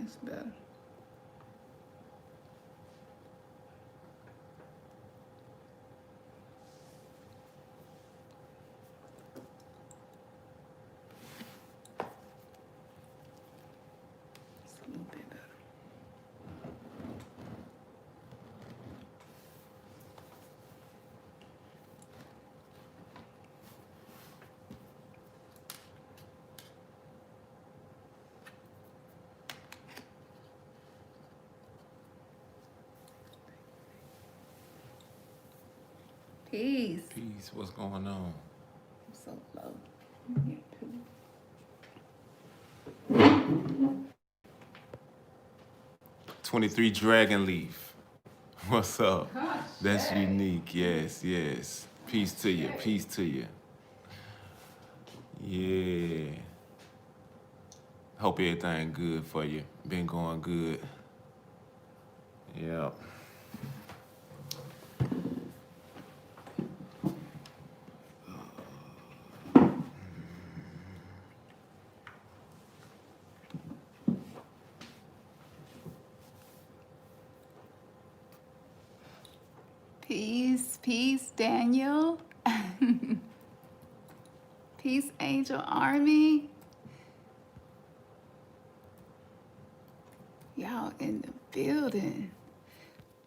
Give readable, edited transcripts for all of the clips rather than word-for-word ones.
That's better. It's a little bit better. Peace. Peace. What's going on? I'm so low. Here too. 23 Dragon Leaf. What's up? Gosh, That's dang. unique. Yes, yes. Peace to you. Peace to you. Yeah. Hope everything good for you. Been going good. Yep. Peace, peace, Daniel. Peace, Angel Army. Y'all in the building.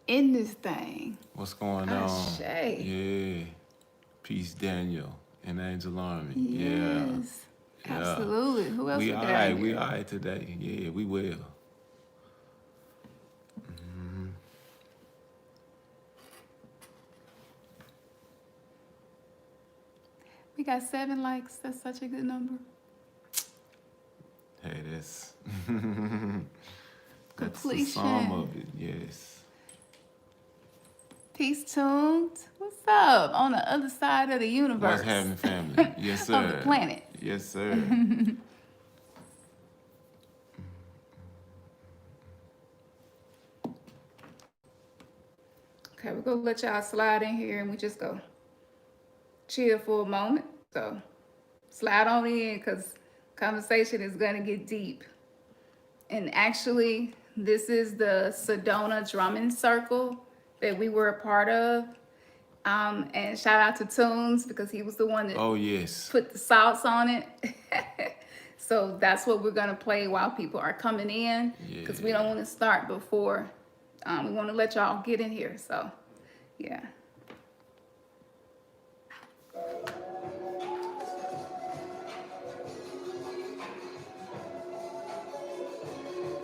In this thing. What's going on? Ashe. Yeah. Peace, Daniel and Angel Army. Yes. Yeah. Absolutely. Who else We we got alright. here? We alright today. Yeah, we will. We got 7 likes. That's such a good number. Hey, that's that's the sum Completion. of it. Yes. Peace, Tunes. What's up? On the other side of the universe. What's happening, family? Yes, sir. Of the planet. Yes, sir. Okay, we're gonna let y'all slide in here and we just go chill for a moment. So slide on in because conversation is gonna get deep. And actually, this is the Sedona drumming circle that we were a part of. And shout out to Tunes because he was the one that Oh, yes. put the sauce on it. So that's what we're gonna play while people are coming in because we don't want to start before. We want to let y'all get in here. So, yeah.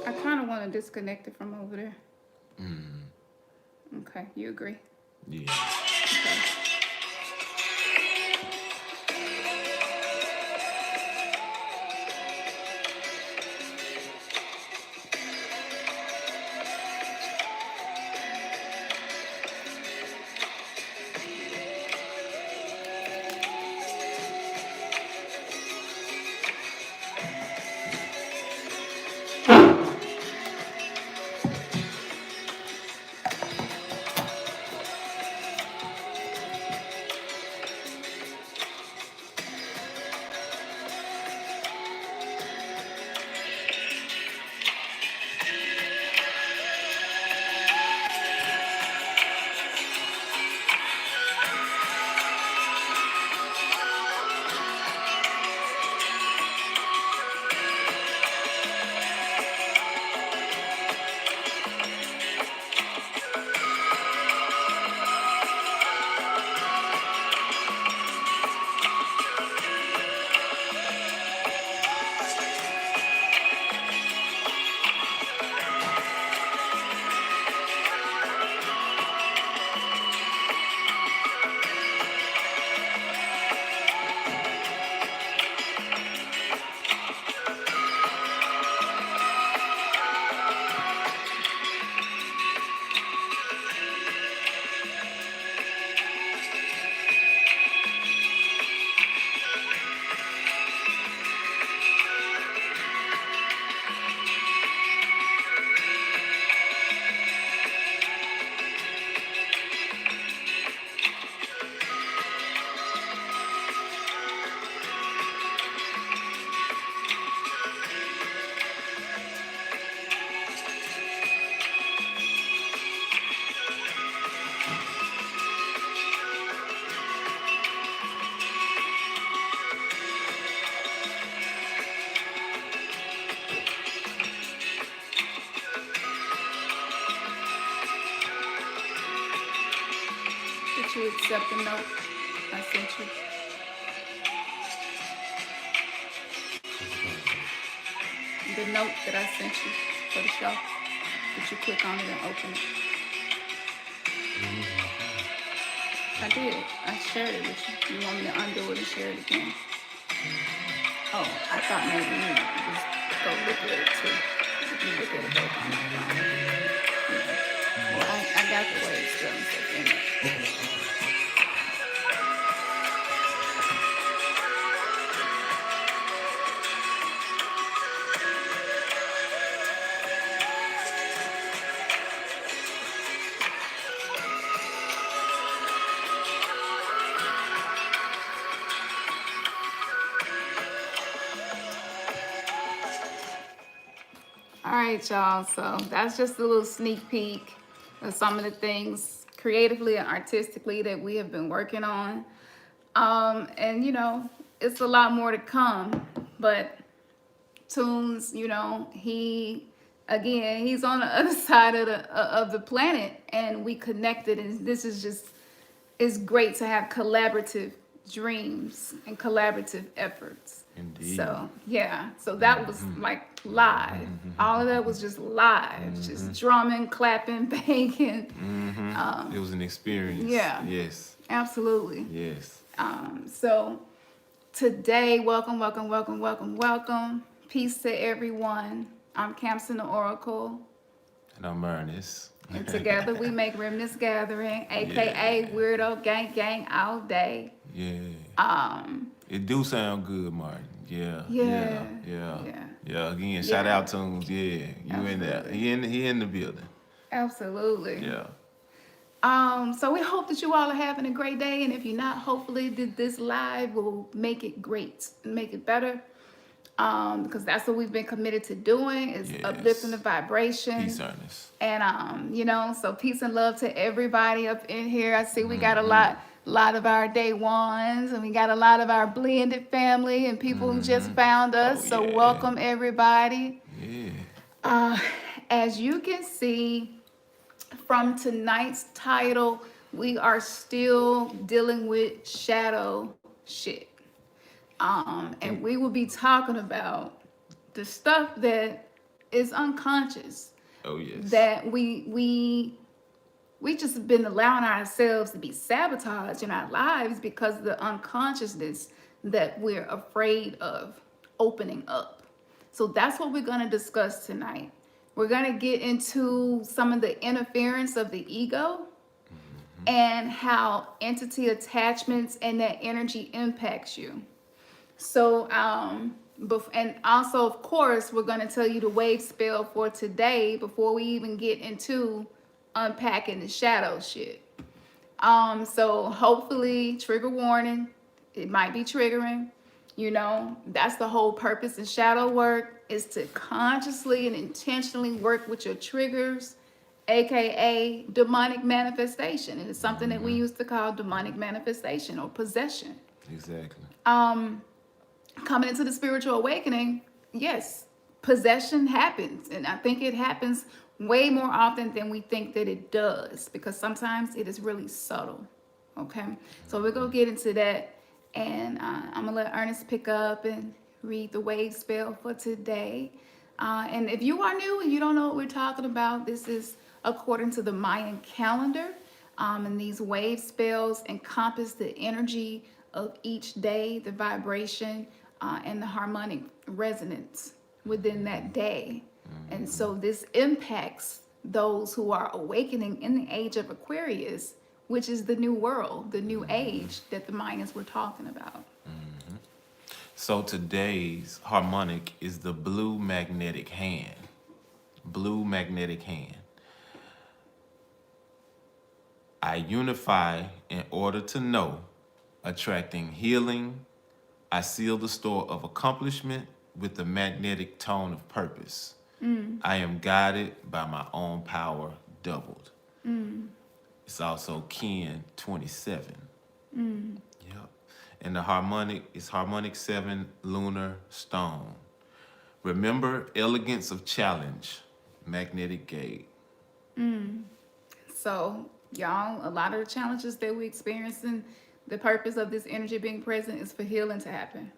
I kind of want to disconnect it from over there. Okay, you agree? Yeah. Okay. that you accept the note I sent you. The note that I sent you for the show. That you click on it and open it. I did. I shared it with you. You want me to undo it and share it again? Oh, I thought maybe you just go look at it too. You look at it both on the phone. Yeah. Well, I got the way it's done, so in it. All right, y'all. So that's just a little sneak peek of some of the things creatively and artistically that we have been working on. And you know, it's a lot more to come. But Tunes, you know, he's on the other side of the planet, and we connected. And this is just, it's great to have collaborative dreams and collaborative efforts. Indeed. So yeah, so that was like live. All of that was just live, just drumming, clapping, banging. It was an experience. Yeah. Yes. Absolutely. Yes. So today, welcome. Peace to everyone. I'm Campson the Oracle. And I'm Ernest. And together we make Remnants Gathering, aka Weirdo Gang all day. Yeah. It do sound good, Martin. Yeah. Again, shout out to him. Yeah, you Absolutely. in there? He in the building. Absolutely. Yeah. So we hope that you all are having a great day, and if you're not, hopefully this live will make it great and make it better. Because that's what we've been committed to doing, is uplifting the vibration. Peace, Ernest. And you know, so peace and love to everybody up in here. I see we got a lot of our day ones, and we got a lot of our blended family and people who just found us. So welcome everybody. Yeah. As you can see from tonight's title, we are still dealing with shadow shit. And we will be talking about the stuff that is unconscious. Oh yes. That we just been allowing ourselves to be sabotaged in our lives because of the unconsciousness that we're afraid of opening up. So that's what we're going to discuss tonight. We're going to get into some of the interference of the ego and how entity attachments and that energy impacts you. So, and also, of course, we're going to tell you the wave spell for today before we even get into unpacking the shadow shit. So hopefully, trigger warning, it might be triggering. You know, that's the whole purpose of shadow work, is to consciously and intentionally work with your triggers, aka demonic manifestation. And it's something that we used to call demonic manifestation or possession. Exactly. Coming into the spiritual awakening, yes, possession happens. And I think it happens way more often than we think that it does, because sometimes it is really subtle. Okay, so we're going to get into that. And I'm going to let Ernest pick up and read the wave spell for today. And if you are new and you don't know what we're talking about, this is according to the Mayan calendar. And these wave spells encompass the energy of each day, the vibration, and the harmonic resonance within that day. And so this impacts those who are awakening in the age of Aquarius, which is the new world, the new age that the Mayans were talking about. So today's harmonic is the blue magnetic hand. Blue magnetic hand. I unify in order to know, attracting healing. I seal the store of accomplishment with the magnetic tone of purpose. I am guided by my own power doubled. It's also Kin 27. Yep. And the harmonic is harmonic 7 lunar stone. Remember elegance of challenge, magnetic gate. So Y'all, a lot of the challenges that we experiencing, the purpose of this energy being present is for healing to happen.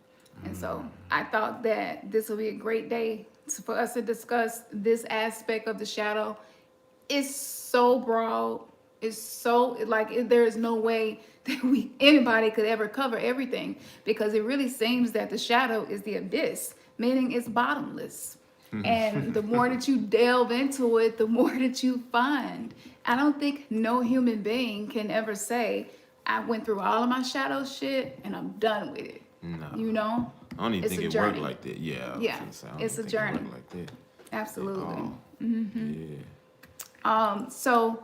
And so I thought that this will be a great day for us to discuss this aspect of the shadow. It's so broad. It's so like there is no way that anybody could ever cover everything, because it really seems that the shadow is the abyss, meaning it's bottomless. And the more that you delve into it, the more that you find. I don't think no human being can ever say, I went through all of my shadow shit and I'm done with it. No. You know? I don't even It's think a it journey. worked like that. Yeah. I was Yeah, gonna say, I don't it's even a think it journey. worked like that. Absolutely. Yeah. So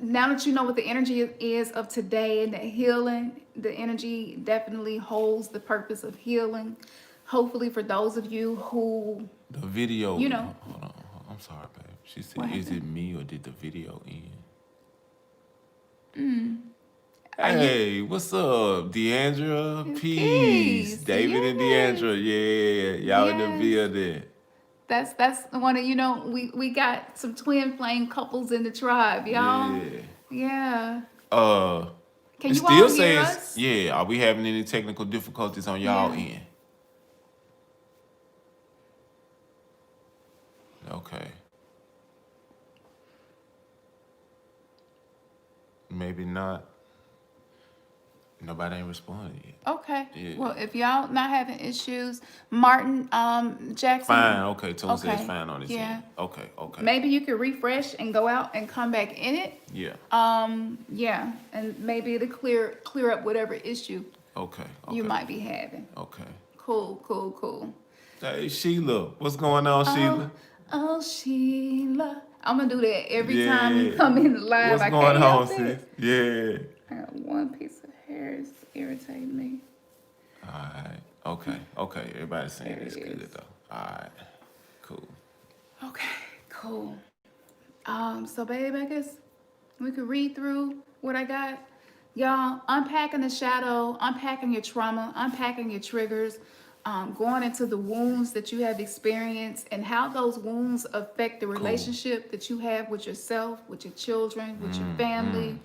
now that you know what the energy is of today and the healing, the energy definitely holds the purpose of healing. Hopefully for those of you who, The video. you know, Hold on. I'm sorry, babe. She said, what "Is it happened? me or did the video end?" Are you, Hey, what's up, Deandra? Peace. peace, David and yes, Deandra. Yeah, y'all in the yes. building. That's one of, we got some twin flame couples in the tribe, y'all. Yeah. Yeah. Can It you all still hear says, us? yeah, are we having any technical difficulties on y'all Yeah. end? Okay. Maybe not. Nobody ain't responded yet. Okay. Yeah. Well, if y'all not having issues, Martin Jackson. Fine, okay. Told says Okay. fine on his Yeah. end. Okay, okay. Maybe you could refresh and go out and come back in it. Yeah. Yeah, and maybe it'll clear up whatever issue Okay. you might be having. Okay. Cool. Hey, Sheila. What's going on, Sheila? Oh, Sheila. I'm gonna do that every time you Yeah. come in the live. What's I going can't on, help sis? it. Yeah. I got one piece of hair is irritating me. All right. Okay. Everybody's saying There it's it good is. though. All right. Cool. Okay, cool. So babe, I guess we could read through what I got. Y'all, unpacking the shadow, unpacking your trauma, unpacking your triggers, going into the wounds that you have experienced and how those wounds affect the relationship that you have with yourself, with your children, with your family,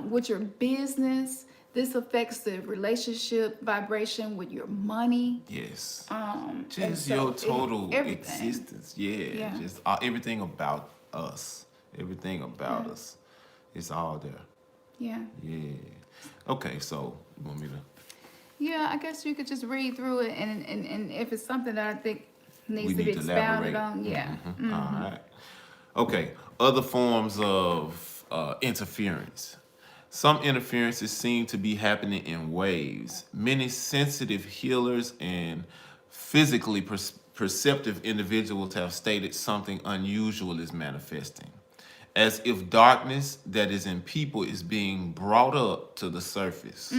with your business. This affects the relationship vibration with your money. Yes. And Just so your total everything. existence. Yeah. Yeah. Just everything about us. Everything about us. It's all there. Yeah. Yeah. Okay, so you want me to? Yeah, I guess you could just read through it, and if it's something that I think needs We to be need to expounded elaborate. on, yeah. All right. Okay. Other forms of interference. Some interferences seem to be happening in waves. Many sensitive healers and physically perceptive individuals have stated something unusual is manifesting, as if darkness that is in people is being brought up to the surface.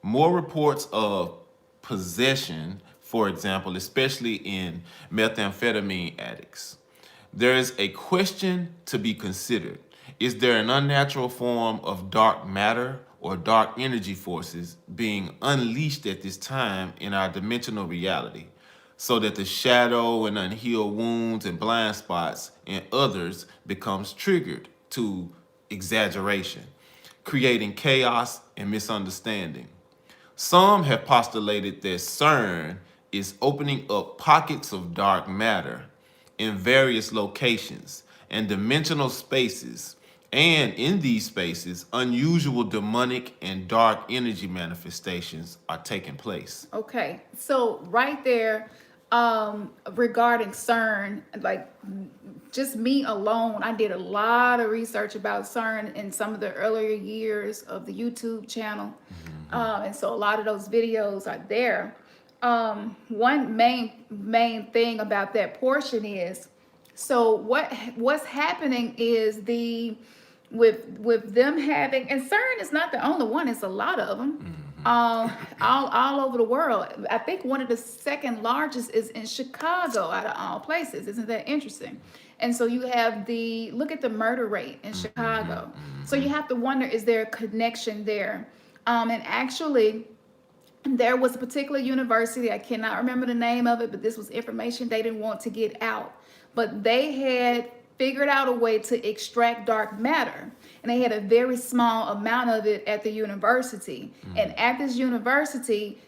More reports of possession, for example, especially in methamphetamine addicts. There is a question to be considered. Is there an unnatural form of dark matter or dark energy forces being unleashed at this time in our dimensional reality, so that the shadow and unhealed wounds and blind spots in others becomes triggered to exaggeration, creating chaos and misunderstanding? Some have postulated that CERN is opening up pockets of dark matter in various locations and dimensional spaces, and in these spaces, unusual demonic and dark energy manifestations are taking place. Okay, so right there, regarding CERN, like just me alone, I did a lot of research about CERN in some of the earlier years of the YouTube channel. And so a lot of those videos are there. One main thing about that portion is, so what's happening is with them having, and CERN is not the only one, it's a lot of them. All over the world. I think one of the second largest is in Chicago, out of all places. Isn't that interesting? And so you have look at the murder rate in Chicago. So you have to wonder, is there a connection there? And actually, there was a particular university, I cannot remember the name of it, but this was information they didn't want to get out. But they had figured out a way to extract dark matter. And they had a very small amount of it at the university. And at this university,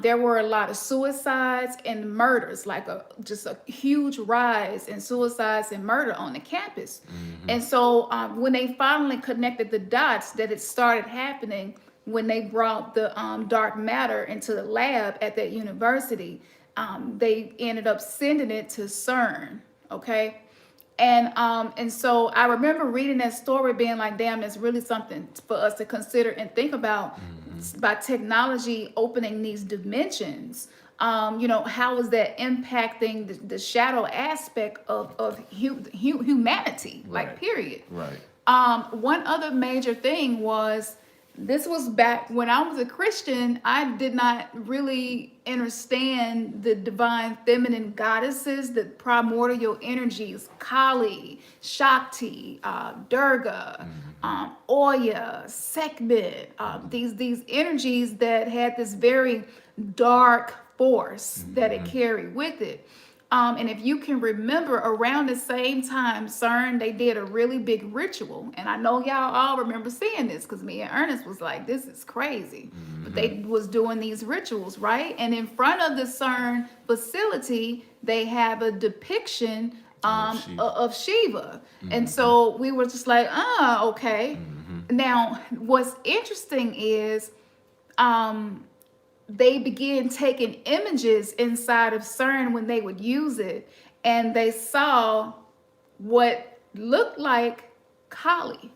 there were a lot of suicides and murders, like just a huge rise in suicides and murder on the campus. And so when they finally connected the dots that it started happening when they brought the dark matter into the lab at that university, they ended up sending it to CERN, okay? And so I remember reading that story being like, damn, it's really something for us to consider and think about. By technology opening these dimensions, how is that impacting the shadow aspect of humanity, like, period. Right. One other major thing was, this was back when I was a Christian. I did not really understand the divine feminine goddesses, the primordial energies, Kali, Shakti, Durga, Oya, Sekhmet, these energies that had this very dark force that it carried with it. And if you can remember, around the same time, CERN, they did a really big ritual. And I know y'all all remember seeing this, because me and Ernest was like, this is crazy. But they was doing these rituals, right? And in front of the CERN facility, they have a depiction of Shiva. And so we were just like, okay. Now, what's interesting is they began taking images inside of CERN when they would use it, and they saw what looked like Kali.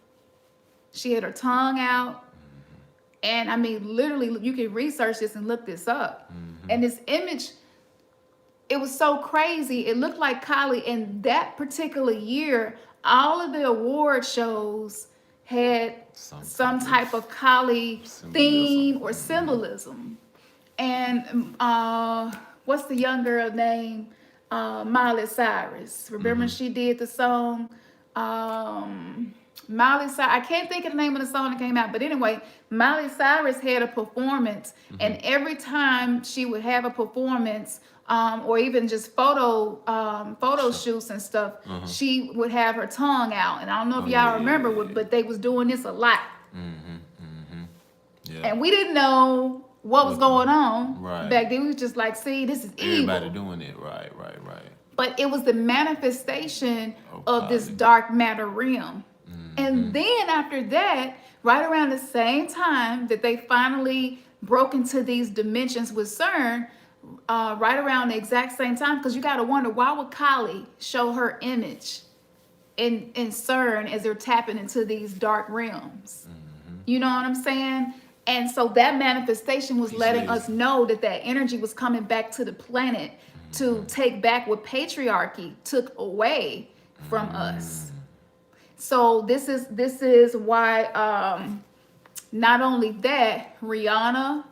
She had her tongue out, and I mean, literally, you can research this and look this up. And this image, it was so crazy. It looked like Kali. And that particular year, all of the award shows had some type of Kali theme or symbolism. And what's the young girl name? Miley Cyrus. Remember she did the song? Miley Cyrus. I can't think of the name of the song that came out. But anyway, Miley Cyrus had a performance. And every time she would have a performance, or even just photo shoots and stuff, she would have her tongue out. And I don't know if y'all remember, but they was doing this a lot. Yeah. And we didn't know what was going on back then. We was just like, see, this is evil. Everybody doing it, right. But it was the manifestation of this dark matter realm. And then after that, right around the same time that they finally broke into these dimensions with CERN, right around the exact same time, because you got to wonder, why would Kali show her image in CERN as they're tapping into these dark realms? You know what I'm saying? And so that manifestation was letting us know that that energy was coming back to the planet to take back what patriarchy took away from us. So this is why not only that, Rihanna,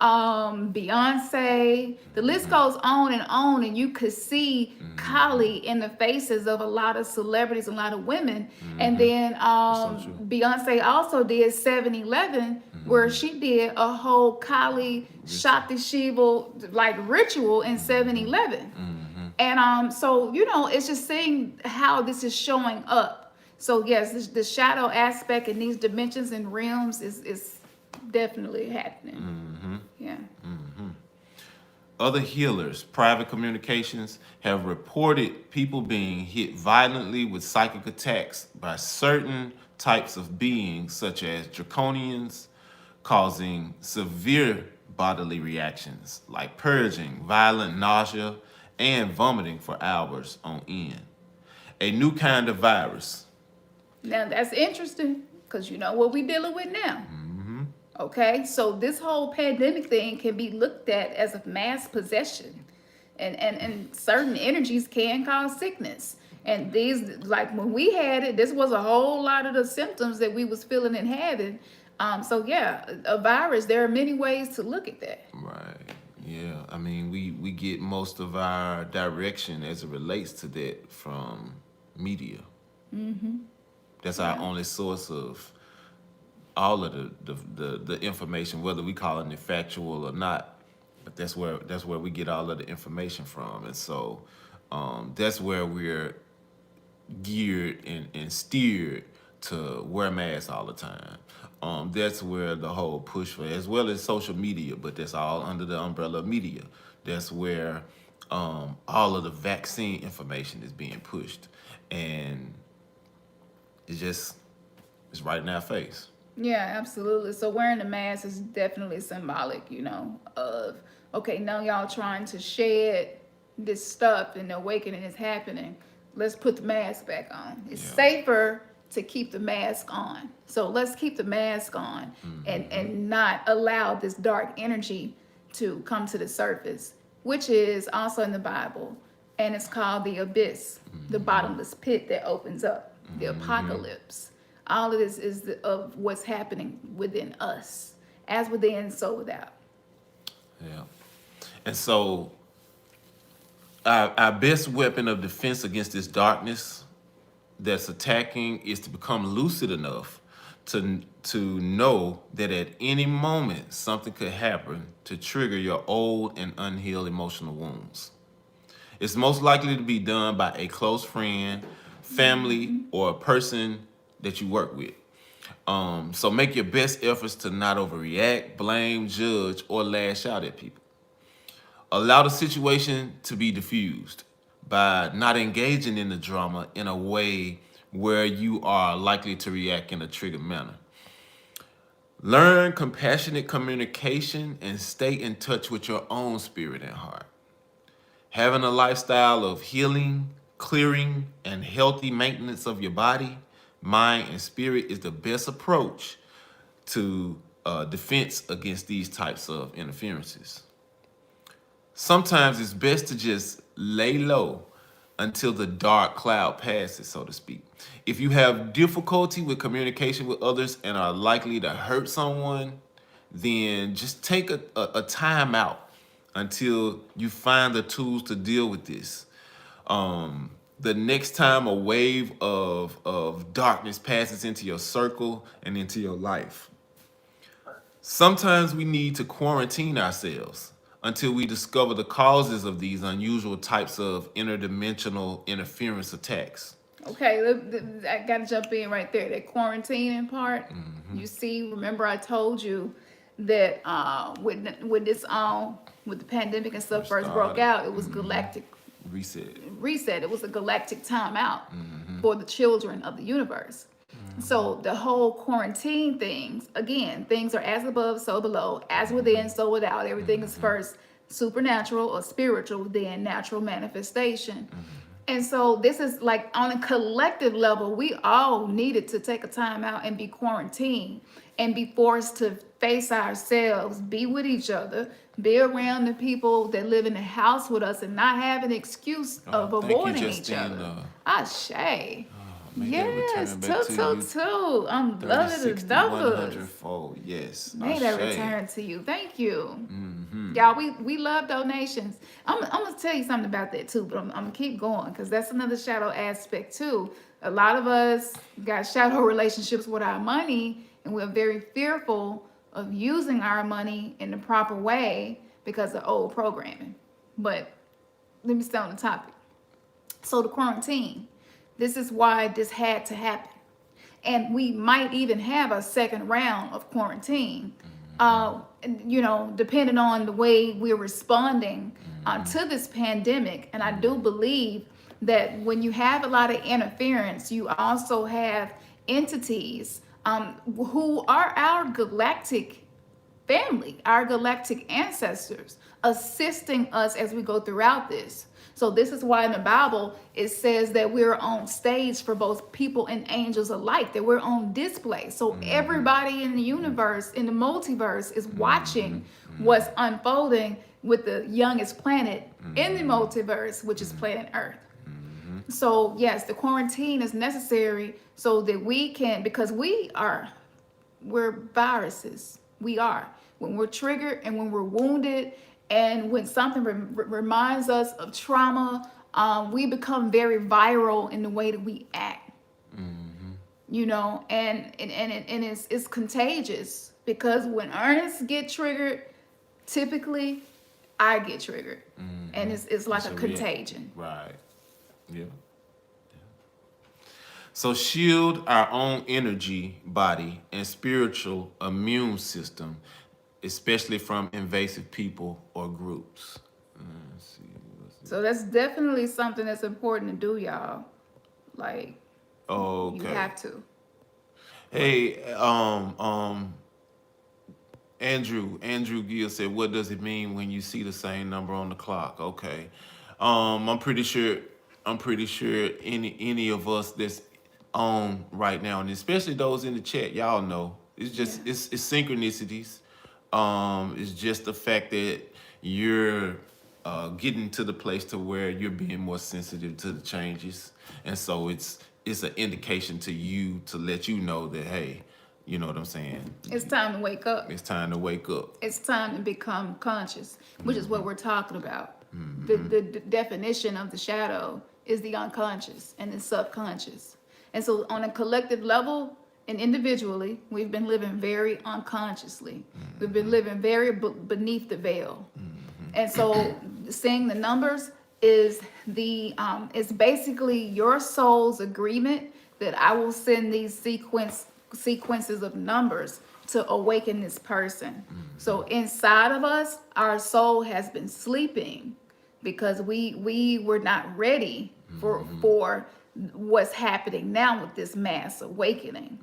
Beyonce, the list goes on, and you could see Kali in the faces of a lot of celebrities, a lot of women. And then Beyonce also did 7-Eleven, where she did a whole Kali Shakti Shiva like ritual in 7-Eleven. And so it's just seeing how this is showing up. So yes, the shadow aspect in these dimensions and realms is definitely happening. Yeah. Other healers, private communications, have reported people being hit violently with psychic attacks by certain types of beings, such as draconians, causing severe bodily reactions like purging, violent nausea, and vomiting for hours on end. A new kind of virus. Now that's interesting, because you know what we're dealing with now. Okay, so this whole pandemic thing can be looked at as a mass possession, and certain energies can cause sickness. And these, like when we had it, this was a whole lot of the symptoms that we was feeling and having. So yeah, a virus, there are many ways to look at that. Right. Yeah. I mean, we get most of our direction as it relates to that from media. That's our only source of all of the information, whether we call it factual or not. But that's where we get all of the information from. And so that's where we're geared and steered to wear masks all the time. That's where the whole push for, as well as social media, but that's all under the umbrella of media. That's where all of the vaccine information is being pushed, and it's right in our face. Yeah, absolutely. So wearing the mask is definitely symbolic, of, okay, now y'all trying to shed this stuff and the awakening is happening. Let's put the mask back on. It's safer to keep the mask on. So let's keep the mask on and not allow this dark energy to come to the surface, which is also in the Bible. And it's called the abyss, the bottomless pit that opens up, the apocalypse. All of this is of what's happening within us, as within, so without. Yeah. And so our best weapon of defense against this darkness that's attacking is to become lucid enough to know that at any moment something could happen to trigger your old and unhealed emotional wounds. It's most likely to be done by a close friend, family, or a person that you work with. So make your best efforts to not overreact, blame, judge, or lash out at people. Allow the situation to be diffused by not engaging in the drama in a way where you are likely to react in a triggered manner. Learn compassionate communication and stay in touch with your own spirit and heart. Having a lifestyle of healing, clearing, and healthy maintenance of your body, mind, and spirit is the best approach to defense against these types of interferences. Sometimes it's best to just lay low until the dark cloud passes, so to speak. If you have difficulty with communication with others and are likely to hurt someone, then just take a time out until you find the tools to deal with this. The next time a wave of darkness passes into your circle and into your life, sometimes we need to quarantine ourselves until we discover the causes of these unusual types of interdimensional interference attacks. Okay, I gotta jump in right there. That quarantining part, you see, remember I told you that when this with the pandemic and stuff first broke out, it was galactic reset. It was a galactic timeout for the children of the universe. So the whole quarantine things, again, things are as above, so below, as within, so without. Everything is first supernatural or spiritual, then natural manifestation. And so this is like on a collective level, we all needed to take a time out and be quarantined and be forced to face ourselves, be with each other, be around the people that live in the house with us and not have an excuse of avoiding each other. Ashe. Yes, 222. I'm loving the numbers. Yes. May that return to you. Thank you. Y'all, we love donations. I'm going to tell you something about that too, but I'm going to keep going because that's another shadow aspect too. A lot of us got shadow relationships with our money, and we're very fearful of using our money in the proper way because of old programming. But let me stay on the topic. So the quarantine. This is why this had to happen. And we might even have a second round of quarantine, depending on the way we're responding to this pandemic. And I do believe that when you have a lot of interference, you also have entities who are our galactic family, our galactic ancestors, assisting us as we go throughout this. So this is why in the Bible, it says that we're on stage for both people and angels alike, that we're on display. So everybody in the universe, in the multiverse, is watching what's unfolding with the youngest planet in the multiverse, which is planet Earth. So yes, the quarantine is necessary so that we can, because we're viruses. We are. When we're triggered and when we're wounded, and when something reminds us of trauma, we become very viral in the way that we act. And it's contagious because when Ernest get triggered, typically I get triggered, and it's like a contagion. Right. Yeah. So shield our own energy, body, and spiritual immune system, especially from invasive people or groups. Let's see. So that's definitely something that's important to do, y'all. Like, you Okay. have to. Hey, Andrew Gill said, "What does it mean when you see the same number on the clock?" Okay, I'm pretty sure. Any of us that's on right now, and especially those in the chat, y'all know it's just Yeah. it's synchronicities. It's just the fact that you're getting to the place to where you're being more sensitive to the changes, and so it's an indication to you to let you know that, hey, you know what I'm saying? It's time to wake up. It's time to wake up. It's time to become conscious, which is what we're talking about. The definition of the shadow is the unconscious and the subconscious. And so on a collective level and individually, we've been living very unconsciously. We've been living very beneath the veil. And so seeing the numbers is it's basically your soul's agreement that I will send these sequences of numbers to awaken this person. So inside of us, our soul has been sleeping because we were not ready for what's happening now with this mass awakening.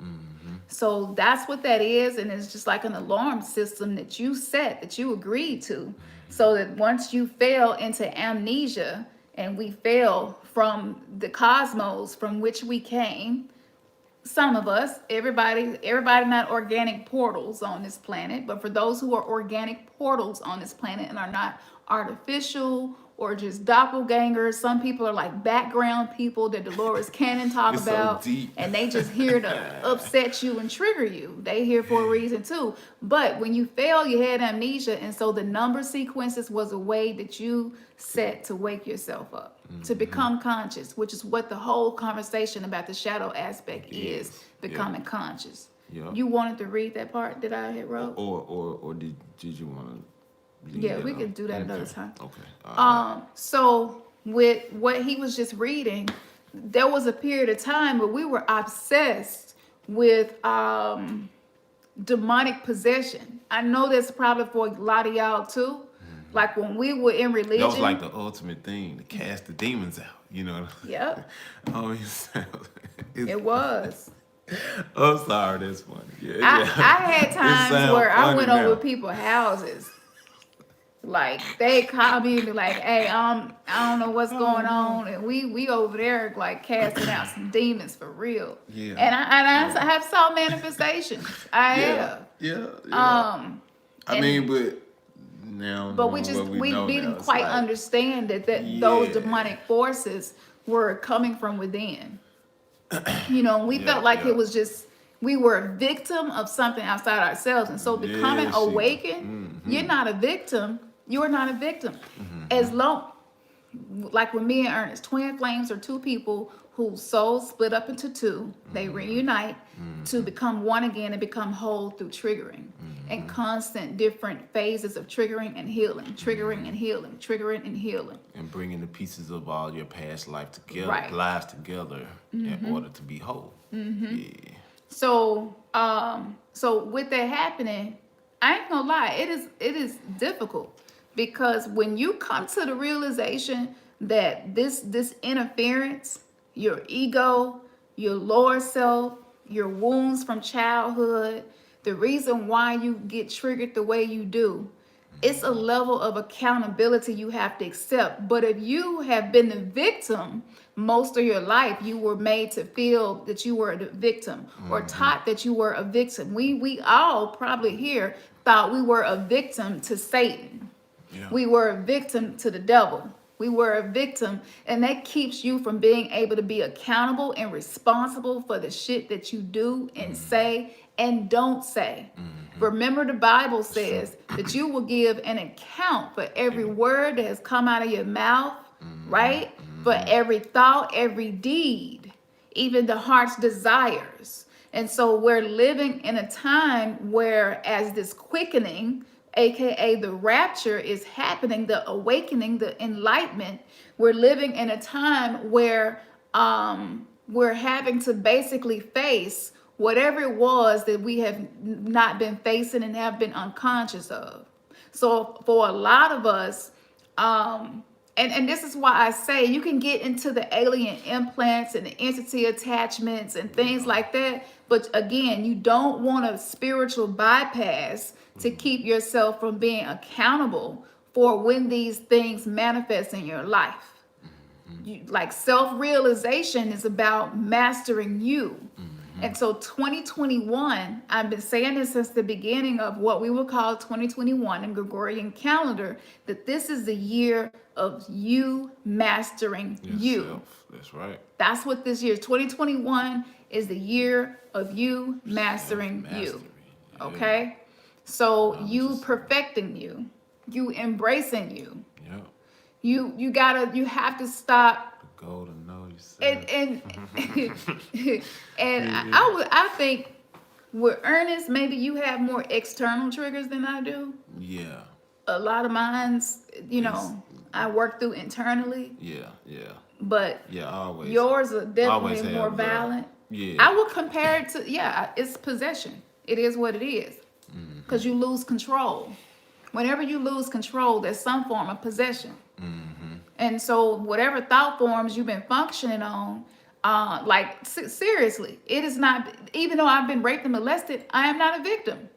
So that's what that is, and it's just like an alarm system that you set, that you agreed to, so that once you fell into amnesia and we fell from the cosmos from which we came, some of us, everybody not organic portals on this planet, but for those who are organic portals on this planet and are not artificial or just doppelgangers, some people are like background people that Dolores Cannon talk It's so about, deep. and they just here to upset you and trigger you. They here for a reason too. But when you fail, you had amnesia, and so the number sequences was a way that you set to wake yourself up, to become conscious, which is what the whole conversation about the shadow aspect is, becoming conscious. Yeah. You wanted to read that part that I had wrote? Or did you want to? Yeah, we could do that another time. Okay. So with what he was just reading, there was a period of time where we were obsessed with demonic possession. I know that's probably for a lot of y'all too. Like when we were in religion. That was like the ultimate thing to cast the demons out. You know. Yep. Oh, It was. I'm sorry, that's funny. Yeah, I had times where I went now. over people's houses. Like they call me and be like, "Hey, I don't know what's going on," and we over there like casting out some demons for real. Yeah. And I have saw manifestations. I have. Yeah. I and- mean, but now. But we didn't quite understand that those demonic forces were coming from within. You know, we felt like it was just we were a victim of something outside ourselves, and so becoming awakened, you're not a victim. You are not a victim. As long, like when me and Ernest, twin flames are two people whose souls split up into two. They reunite to become one again and become whole through triggering and constant different phases of triggering and healing, triggering and healing, triggering and healing. And bringing the pieces of all your past lives together, in order to be whole. Yeah. So, so with that happening, I ain't gonna lie, it is difficult because when you come to the realization that this interference, your ego, your lower self, your wounds from childhood, the reason why you get triggered the way you do, it's a level of accountability you have to accept. But if you have been the victim most of your life, you were made to feel that you were a victim or taught that you were a victim. We all probably here thought we were a victim to Satan. Yeah. We were a victim to the devil. We were a victim, and that keeps you from being able to be accountable and responsible for the shit that you do and say and don't say. Remember, the Bible says that you will give an account for every word that has come out of your mouth, right? For every thought, every deed, even the heart's desires. And so we're living in a time where, as this quickening, aka the rapture, is happening, the awakening, the enlightenment, we're living in a time where we're having to basically face whatever it was that we have not been facing and have been unconscious of. So for a lot of us, and this is why I say you can get into the alien implants and the entity attachments and things like that. But again, you don't want a spiritual bypass to keep yourself from being accountable for when these things manifest in your life. Like self-realization is about mastering you. And so 2021, I've been saying this since the beginning of what we would call 2021 in Gregorian calendar, that this is the year of you mastering you. Yourself. That's right. That's what this year, 2021 is the year of you mastering you. Yeah. Okay? So you perfecting you, you embracing you. Yeah. You have to stop. The goal to know yourself. And I think with Ernest, maybe you have more external triggers than I do. Yeah. A lot of mine's, I work through internally. Yeah. But Always. yours are definitely always more have, violent. Yeah. I would compare it to, it's possession. It is what it is. Because you lose control. Whenever you lose control, there's some form of possession. And so whatever thought forms you've been functioning on, seriously, it is not, even though I've been raped and molested, I am not a victim.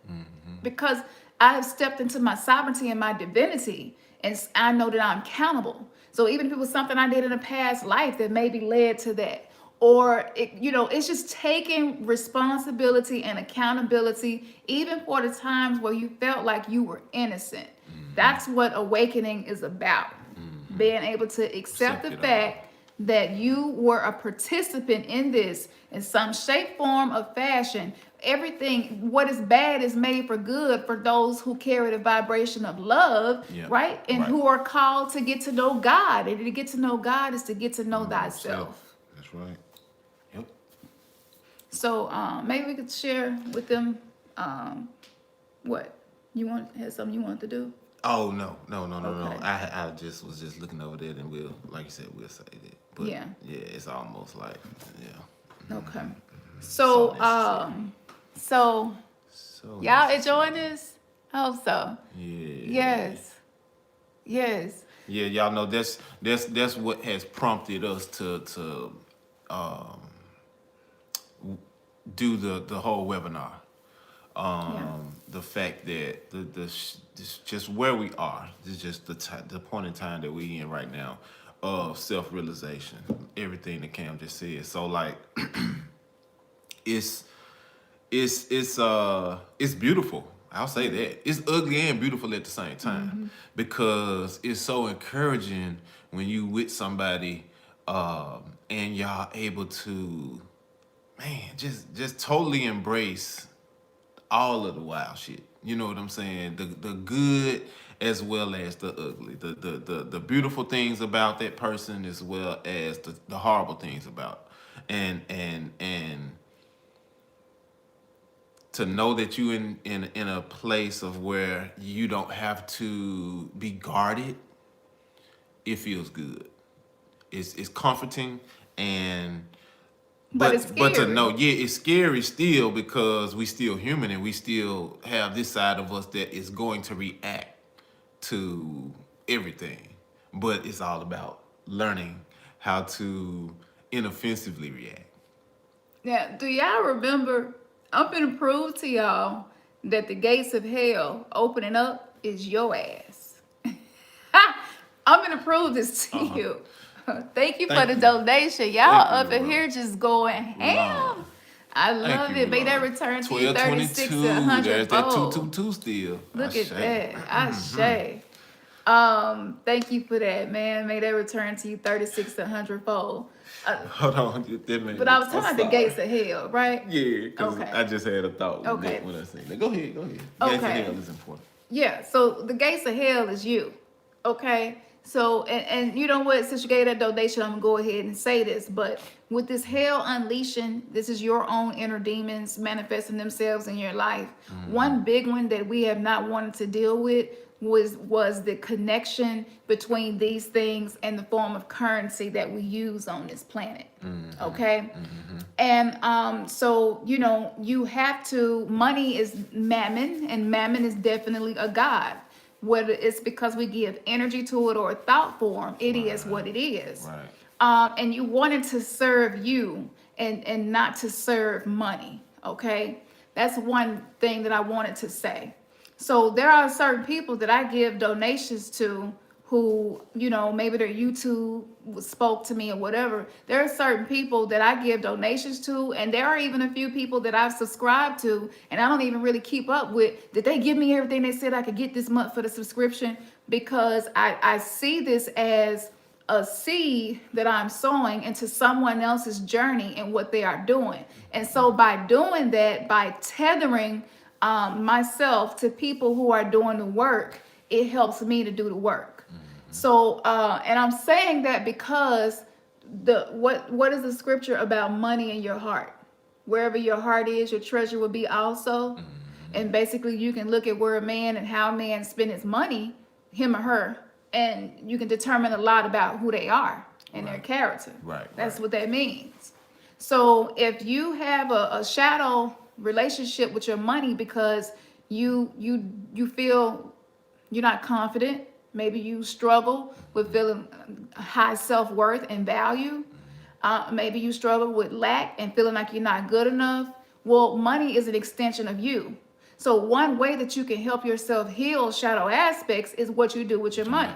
Because I have stepped into my sovereignty and my divinity, and I know that I'm accountable. So even if it was something I did in a past life that maybe led to that, or it's just taking responsibility and accountability, even for the times where you felt like you were innocent. That's what awakening is about. Being able to accept the fact that you were a participant in this in some shape, form, or fashion. Everything, what is bad is made for good for those who carry the vibration of love, right? And who are called to get to know God. And to get to know God is to get to know thyself. That's right. Yep. So maybe we could share with them what you had something you wanted to do. Oh no. Okay. I just was just looking over there, and we'll, like you said, we'll say that. But Yeah, it's almost like okay. So so y'all enjoying this? I hope so. Yeah. Yes. Yeah, y'all know that's what has prompted us to do the whole webinar. The fact that this just where we are, this is just the point in time that we in right now of self-realization, everything that Cam just said. So like it's beautiful. I'll say that. It's ugly and beautiful at the same time, because it's so encouraging when you with somebody and y'all able to, man, just totally embrace all of the wild shit. You know what I'm saying? The good as well as the ugly. The beautiful things about that person as well as the horrible things about. And to know that you in a place of where you don't have to be guarded, it feels good. It's comforting, and But it's but to scary. know, it's scary still, because we still human and we still have this side of us that is going to react to everything. But it's all about learning how to inoffensively react. Now, do y'all remember? I'm gonna prove to y'all that the gates of hell opening up is your ass. I'm gonna prove this to you. Thank you for the donation. Y'all up in here just going ham. I love it. May that return to you 36 to 100 There's that fold. 222 still. Look at that. Ashe. Thank you for that, man. May that return to you 36 to 100 fold. Hold on, that man. But I was talking about the gates of hell, right? Yeah, because Okay. I just had a thought when I said that. Go ahead. Gates of hell is important. Yeah, so the gates of hell is you. Okay? So, and you know what? Since you gave that donation, I'm going to go ahead and say this. But with this hell unleashing, this is your own inner demons manifesting themselves in your life. One big one that we have not wanted to deal with was the connection between these things and the form of currency that we use on this planet. Okay. And so you have to, money is mammon, and mammon is definitely a god. Whether it's because we give energy to it or a thought form, it is what it is. And you want it to serve you and not to serve money. Okay, that's one thing that I wanted to say. So there are certain people that I give donations to who, maybe their YouTube spoke to me or whatever. There are certain people that I give donations to, and there are even a few people that I've subscribed to, and I don't even really keep up with. Did they give me everything they said I could get this month for the subscription? Because I see this as a seed that I'm sowing into someone else's journey and what they are doing. And so by doing that, by tethering myself to people who are doing the work, it helps me to do the work. So, and I'm saying that because what is the scripture about money in your heart? Wherever your heart is, your treasure will be also. And basically you can look at where a man and how a man spend his money, him or her, and you can determine a lot about who they are and their character. That's what that means. So if you have a shadow relationship with your money because you feel you're not confident, maybe you struggle with feeling high self-worth and value, maybe you struggle with lack and feeling like you're not good enough. Well, money is an extension of you. So one way that you can help yourself heal shadow aspects is what you do with your money.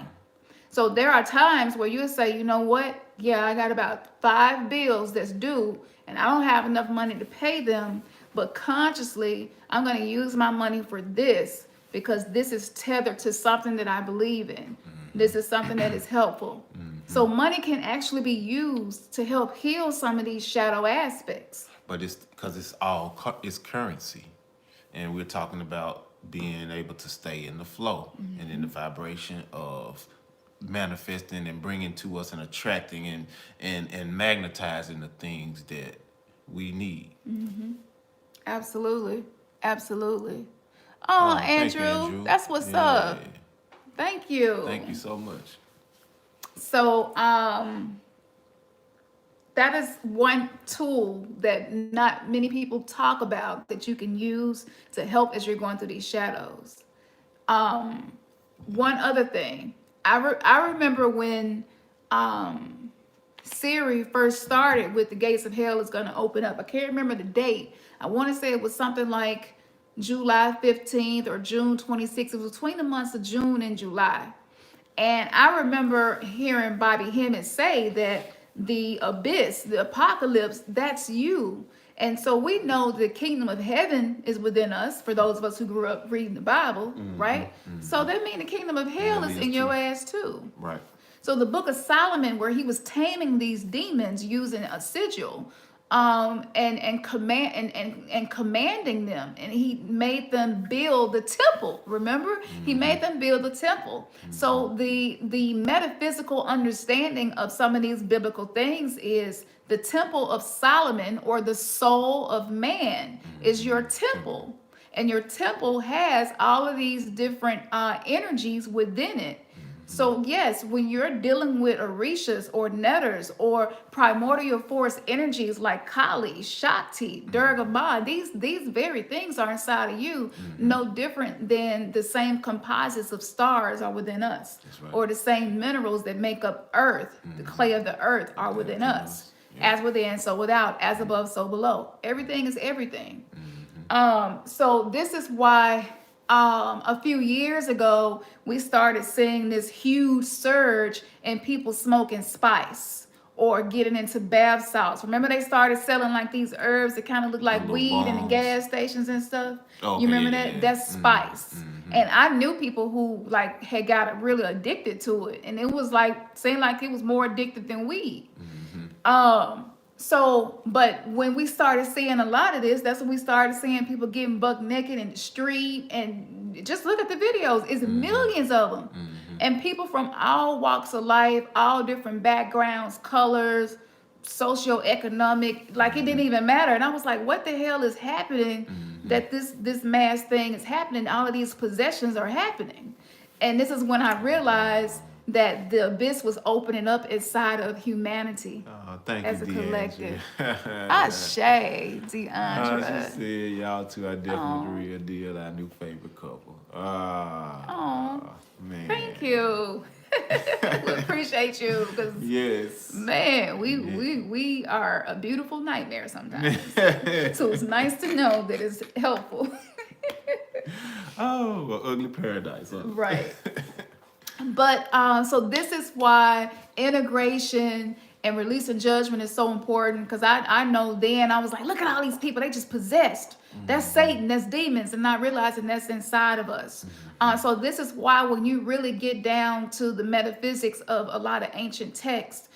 So there are times where you'll say, you know what? Yeah, I got about 5 bills that's due and I don't have enough money to pay them, but consciously I'm going to use my money for this because this is tethered to something that I believe in. This is something that is helpful. So money can actually be used to help heal some of these shadow aspects. But it's because it's currency. And we're talking about being able to stay in the flow and in the vibration of manifesting and bringing to us and attracting and magnetizing the things that we need. Absolutely. Absolutely. Oh, Andrew, that's what's up. Thank you. Thank you so much. So, that is one tool that not many people talk about that you can use to help as you're going through these shadows. One other thing, I remember when Siri first started with the gates of hell is going to open up. I can't remember the date. I want to say it was something like July 15th or June 26th. It was between the months of June and July. And I remember hearing Bobby Hemmett say that the abyss, the apocalypse, that's you. And so we know the kingdom of heaven is within us, for those of us who grew up reading the Bible, right? So that means the kingdom of hell is in your ass too. Right. So the book of Solomon, where he was taming these demons using a sigil, and commanding them, and he made them build the temple. Remember, he made them build the temple. So the metaphysical understanding of some of these biblical things is the temple of Solomon, or the soul of man, is your temple, and your temple has all of these different energies within it. So yes, when you're dealing with orishas or netters or primordial force energies like Kali, Shakti, Durga Ma, these very things are inside of you, no different than the same composites of stars are within us, or the same minerals that make up earth, the clay of the earth are within us. As within, so without, as above, so below. Everything is everything. So this is why a few years ago, we started seeing this huge surge in people smoking spice or getting into bath salts. Remember they started selling like these herbs that kind of look like weed in the gas stations and stuff? You remember that? That's spice. And I knew people who like had got really addicted to it. And it was like, seemed like it was more addictive than weed. But when we started seeing a lot of this, that's when we started seeing people getting buck naked in the street. And just look at the videos. It's millions of them. And people from all walks of life, all different backgrounds, colors, socioeconomic, like it didn't even matter. And I was like, what the hell is happening that this mass thing is happening? All of these possessions are happening. And this is when I realized that the abyss was opening up inside of humanity Oh, thank as you, a DeAndre. collective. Ashe, She Deandra. said, y'all two are definitely Aw. the real deal, our new favorite couple. Oh, Man. thank you. We appreciate you because Yes. man, we are a beautiful nightmare sometimes. So it's nice to know that it's helpful. Oh, an ugly paradise. Huh? Right. But so this is why integration and releasing judgment is so important, because I know then I was like, look at all these people, they just possessed. That's Satan, that's demons, and not realizing that's inside of us. So this is why when you really get down to the metaphysics of a lot of ancient texts,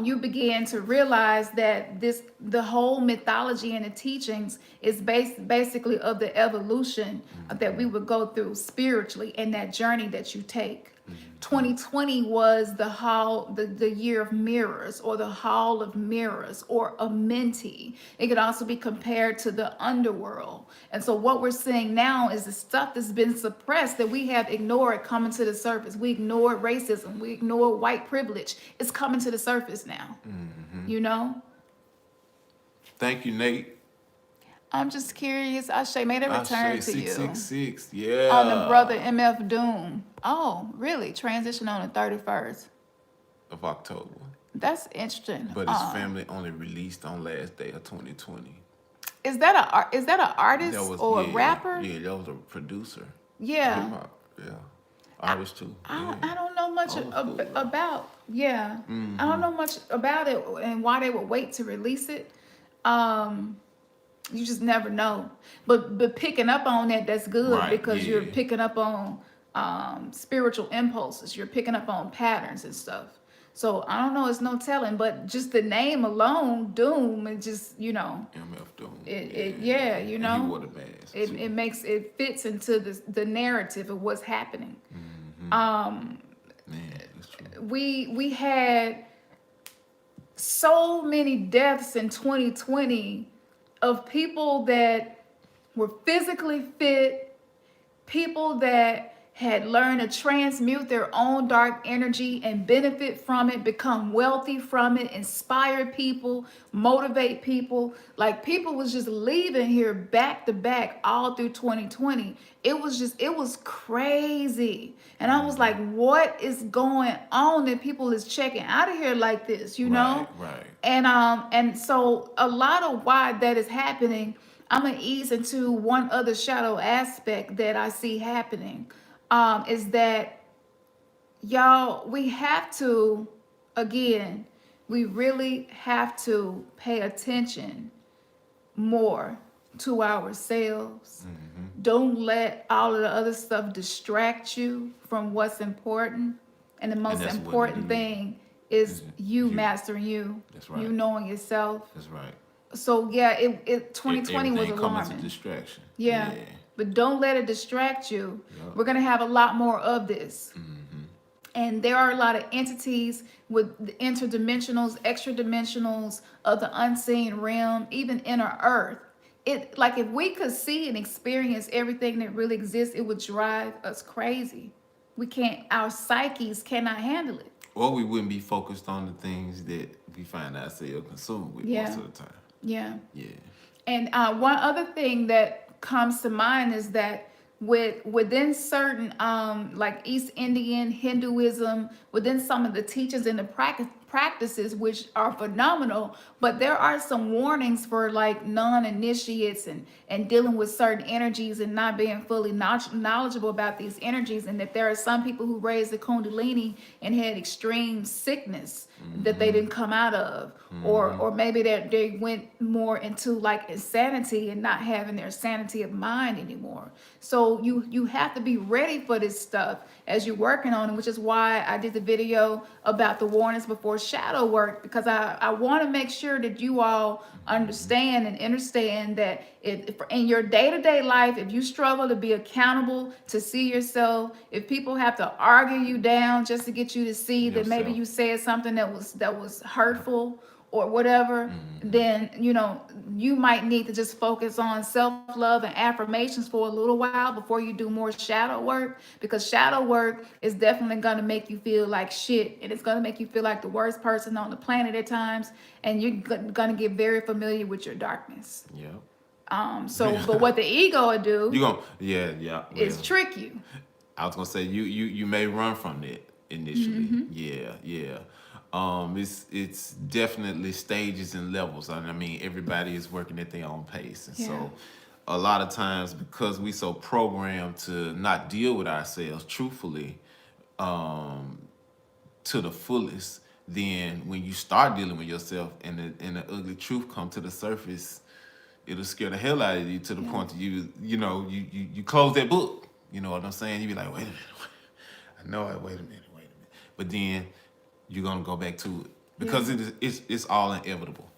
you begin to realize that the whole mythology and the teachings is basically of the evolution that we would go through spiritually and that journey that you take. 2020 was the year of mirrors, or the hall of mirrors, or a Menti. It could also be compared to the underworld. And so what we're seeing now is the stuff that's been suppressed, that we have ignored, coming to the surface. We ignored racism. We ignored white privilege. It's coming to the surface now. You know? Thank you, Nate. I'm just curious. Ashe made a return to you. 666, yeah. On the brother MF Doom. Oh, really? Transition on the 31st. Of October. That's interesting. But his family only released on last day of 2020. Is that an artist or a rapper? Yeah, that was a producer. Yeah. Hip-hop, yeah. Artist too. I don't know much about. Yeah. I don't know much about it and why they would wait to release it. You just never know. But picking up on that's good, Right, because you're yeah. picking up on spiritual impulses. You're picking up on patterns and stuff. So I don't know, it's no telling, but just the name alone, Doom, it just, MF Doom. Yeah, you know. And he wore the mask. It fits into the narrative of what's happening. Man, that's true. We had so many deaths in 2020 of people that were physically fit, people that had learned to transmute their own dark energy and benefit from it, become wealthy from it, inspire people, motivate people. Like, people was just leaving here back to back all through 2020. It was crazy. And I was like, what is going on that people is checking out of here like this, you know? Right. And so a lot of why that is happening, I'm gonna ease into one other shadow aspect that I see happening. Is that, y'all, we have to, again, we really have to pay attention more to ourselves. Don't let all of the other stuff distract you from what's important. And the most important thing is you mastering you. That's right. You knowing yourself. That's right. So yeah, 2020 was Everything coming alarming. to distraction. Yeah. But don't let it distract you. Yep. We're going to have a lot more of this. And there are a lot of entities with the interdimensionals, extra dimensionals of the unseen realm, even inner earth. Like, if we could see and experience everything that really exists, it would drive us crazy. We can't, our psyches cannot handle it. Or we wouldn't be focused on the things that we find ourselves consumed with most of the time. Yeah. Yeah. And one other thing that comes to mind is that within certain like East Indian Hinduism, within some of the teachings and the practices, which are phenomenal, but there are some warnings for like non-initiates and dealing with certain energies and not being fully knowledgeable about these energies, and that there are some people who raised the kundalini and had extreme sickness that they didn't come out of, or maybe that they went more into like insanity and not having their sanity of mind anymore. So you have to be ready for this stuff as you're working on it, which is why I did the video about the warnings before shadow work, because I want to make sure that you all understand and understand that if in your day-to-day life, if you struggle to be accountable, to see yourself, if people have to argue you down just to get you to see that maybe you said something that was hurtful, or whatever, then, you know, you might need to just focus on self-love and affirmations for a little while before you do more shadow work, because shadow work is definitely going to make you feel like shit, and it's going to make you feel like the worst person on the planet at times, and you're going to get very familiar with your darkness. Yeah. So, but what the ego will do You gonna yeah. is Well, trick you. I was gonna say you may run from that initially. Yeah. It's definitely stages and levels. I mean, everybody is working at their own pace, and Yeah. so a lot of times because we so programmed to not deal with ourselves truthfully, to the fullest, then when you start dealing with yourself and the ugly truth come to the surface, it'll scare the hell out of you to the point that you close that book. You know what I'm saying? You be like, wait a minute, I know it. Wait a minute. But then you're gonna go back to it because it's all inevitable.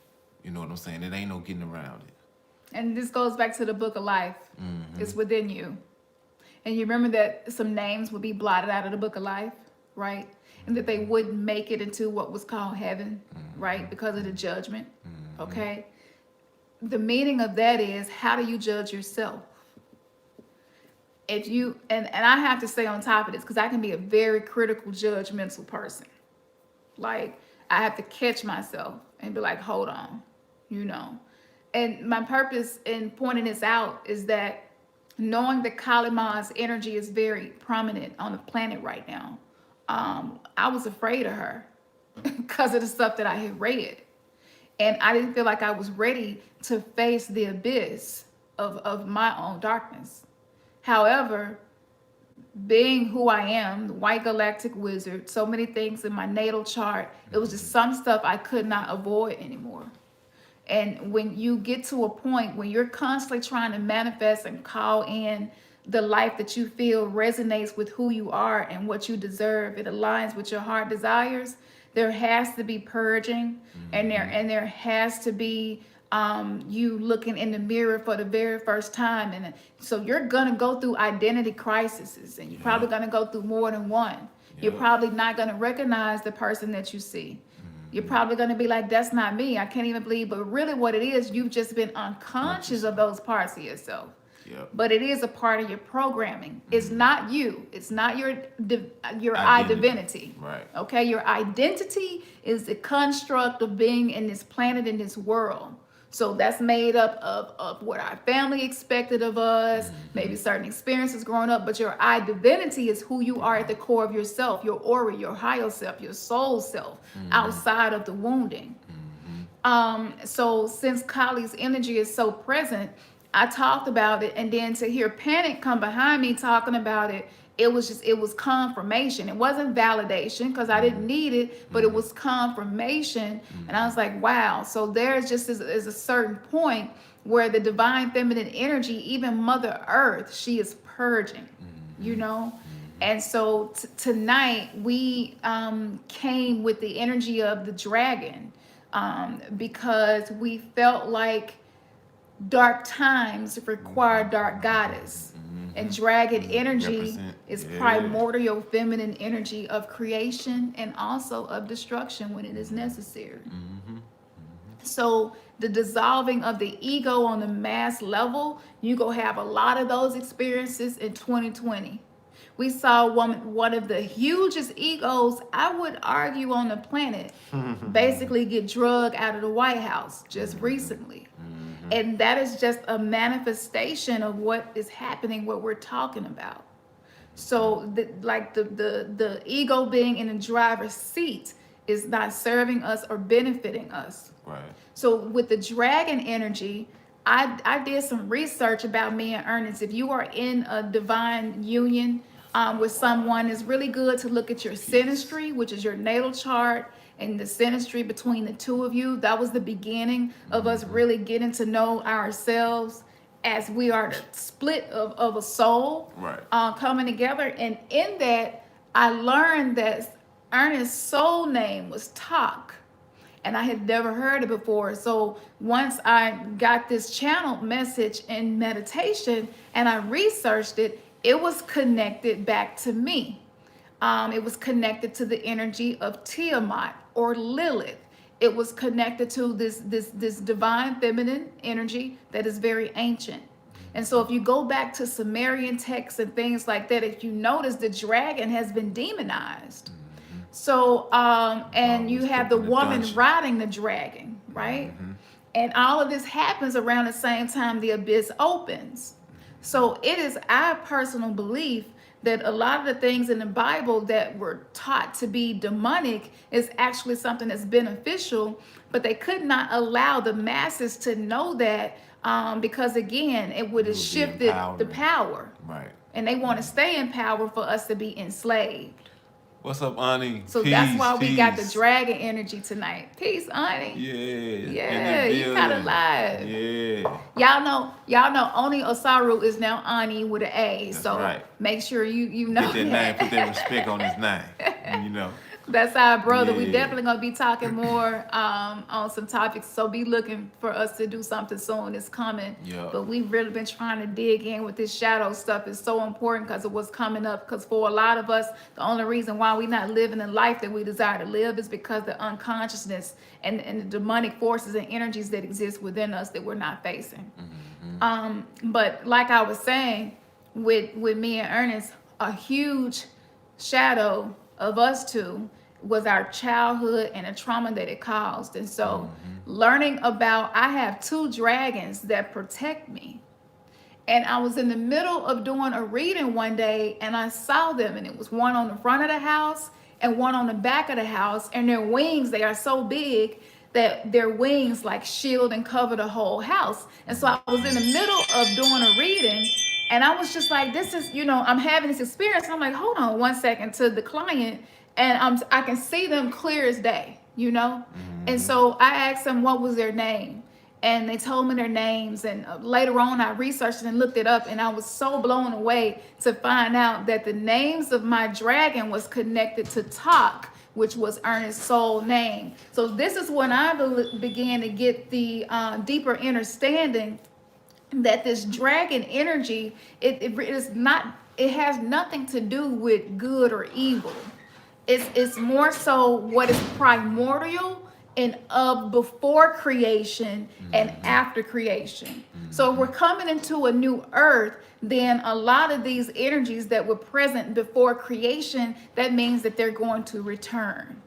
You know what I'm saying? It ain't no getting around it. And this goes back to the book of life. It's within you. And you remember that some names would be blotted out of the book of life, right? And that they wouldn't make it into what was called heaven, right? Because of the judgment, okay? The meaning of that is, how do you judge yourself? If you, and I have to stay on top of this because I can be a very critical, judgmental person. Like, I have to catch myself and be like, hold on, you know. And my purpose in pointing this out is that knowing that Kali Ma's energy is very prominent on the planet right now, I was afraid of her because of the stuff that I had read. And I didn't feel like I was ready to face the abyss of my own darkness. However, being who I am, the white galactic wizard, so many things in my natal chart, it was just some stuff I could not avoid anymore. And when you get to a point when you're constantly trying to manifest and call in the life that you feel resonates with who you are and what you deserve, it aligns with your heart desires, there has to be purging, and there has to be you looking in the mirror for the very first time. And so you're gonna go through identity crises, and you're probably gonna go through more than one. You're probably not gonna recognize the person that you see. You're probably gonna be like, that's not me, I can't even believe. But really what it is, you've just been unconscious of those parts of yourself. But it is a part of your programming. It's not you. It's not your divinity. Right. Okay, your identity is the construct of being in this planet, in this world. So that's made up of what our family expected of us, maybe certain experiences growing up, but your identity is who you are at the core of yourself, your aura, your higher self, your soul self, outside of the wounding. So since Kali's energy is so present, I talked about it, and then to hear Panic come behind me talking about it, it was confirmation. It wasn't validation because I didn't need it, but it was confirmation. And I was like, wow. So there's just is a certain point where the divine feminine energy, even Mother Earth, she is purging, you know? And so tonight we came with the energy of the dragon because we felt like dark times require dark goddess. And dragon energy is primordial feminine energy of creation and also of destruction when it is necessary. So the dissolving of the ego on the mass level, you go have a lot of those experiences in 2020. We saw one of the hugest egos, I would argue, on the planet, basically get drugged out of the White House just recently. And that is just a manifestation of what is happening, what we're talking about. So the ego being in the driver's seat is not serving us or benefiting us. Right. So with the dragon energy, I did some research about me and Ernest. If you are in a divine union with someone, it's really good to look at your synastry, which is your natal chart, and the synastry between the two of you. That was the beginning of us really getting to know ourselves as we are the split of a soul coming together. And in that, I learned that Ernest's soul name was Tak, and I had never heard it before. So once I got this channeled message in meditation and I researched it, it was connected back to me. It was connected to the energy of Tiamat or Lilith. it was connected to this divine feminine energy that is very ancient. And so if you go back to Sumerian texts and things like that, if you notice, the dragon has been demonized. So, and you have the woman riding the dragon, right? And all of this happens around the same time the abyss opens. So it is our personal belief that a lot of the things in the Bible that were taught to be demonic is actually something that's beneficial, but they could not allow the masses to know that, because again, it would have shifted the power. Right. And they want to stay in power for us to be enslaved. What's up, Ani? So peace, that's why we peace. got the dragon energy tonight. Peace, Ani. Yeah, you got it live. Yeah. Y'all know Oni Osaru is now Ani with an A. That's so right. Make sure you know Get that name, put that respect on his name. You know. That's our brother. Yeah. We definitely gonna be talking more on some topics. So be looking for us to do something soon. It's coming. Yeah. But we've really been trying to dig in with this shadow stuff. It's so important because of what's coming up. Because for a lot of us, the only reason why we're not living the life that we desire to live is because the unconsciousness and the demonic forces and energies that exist within us that we're not facing. But like I was saying, with me and Ernest, a huge shadow of us two was our childhood and the trauma that it caused. And so learning about, I have two dragons that protect me. And I was in the middle of doing a reading one day and I saw them, and it was one on the front of the house and one on the back of the house, and their wings, they are so big that their wings like shield and cover the whole house. And so I was in the middle of doing a reading, and I was just like, this is, I'm having this experience. I'm like, hold on one second, to the client, and I can see them clear as day, And so I asked them what was their name, and they told me their names. And later on, I researched and looked it up, and I was so blown away to find out that the names of my dragon was connected to Talk, which was Ernest's soul name. So this is when I began to get the deeper understanding that this dragon energy, it has nothing to do with good or evil. It's more so what is primordial and of before creation and after creation. So if we're coming into a new earth, then a lot of these energies that were present before creation, that means that they're going to return.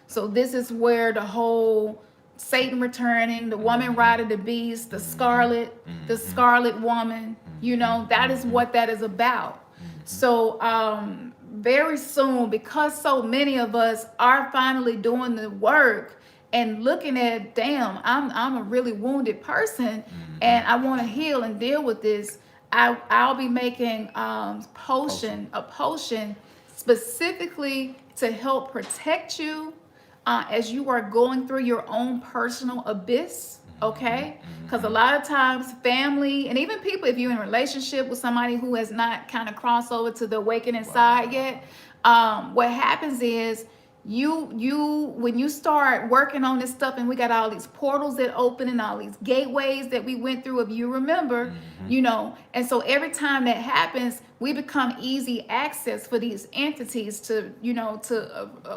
So this is where the whole Satan returning, the woman riding the beast, the scarlet woman, that is what that is about. So very soon, because so many of us are finally doing the work and looking at, damn, I'm a really wounded person, and I want to heal and deal with this, I'll be making a potion specifically to help protect you as you are going through your own personal abyss, okay? Because a lot of times family and even people, if you're in a relationship with somebody who has not kind of crossed over to the awakening side yet, what happens is when you start working on this stuff, and we got all these portals that open and all these gateways that we went through, if you remember, and so every time that happens, we become easy access for these entities to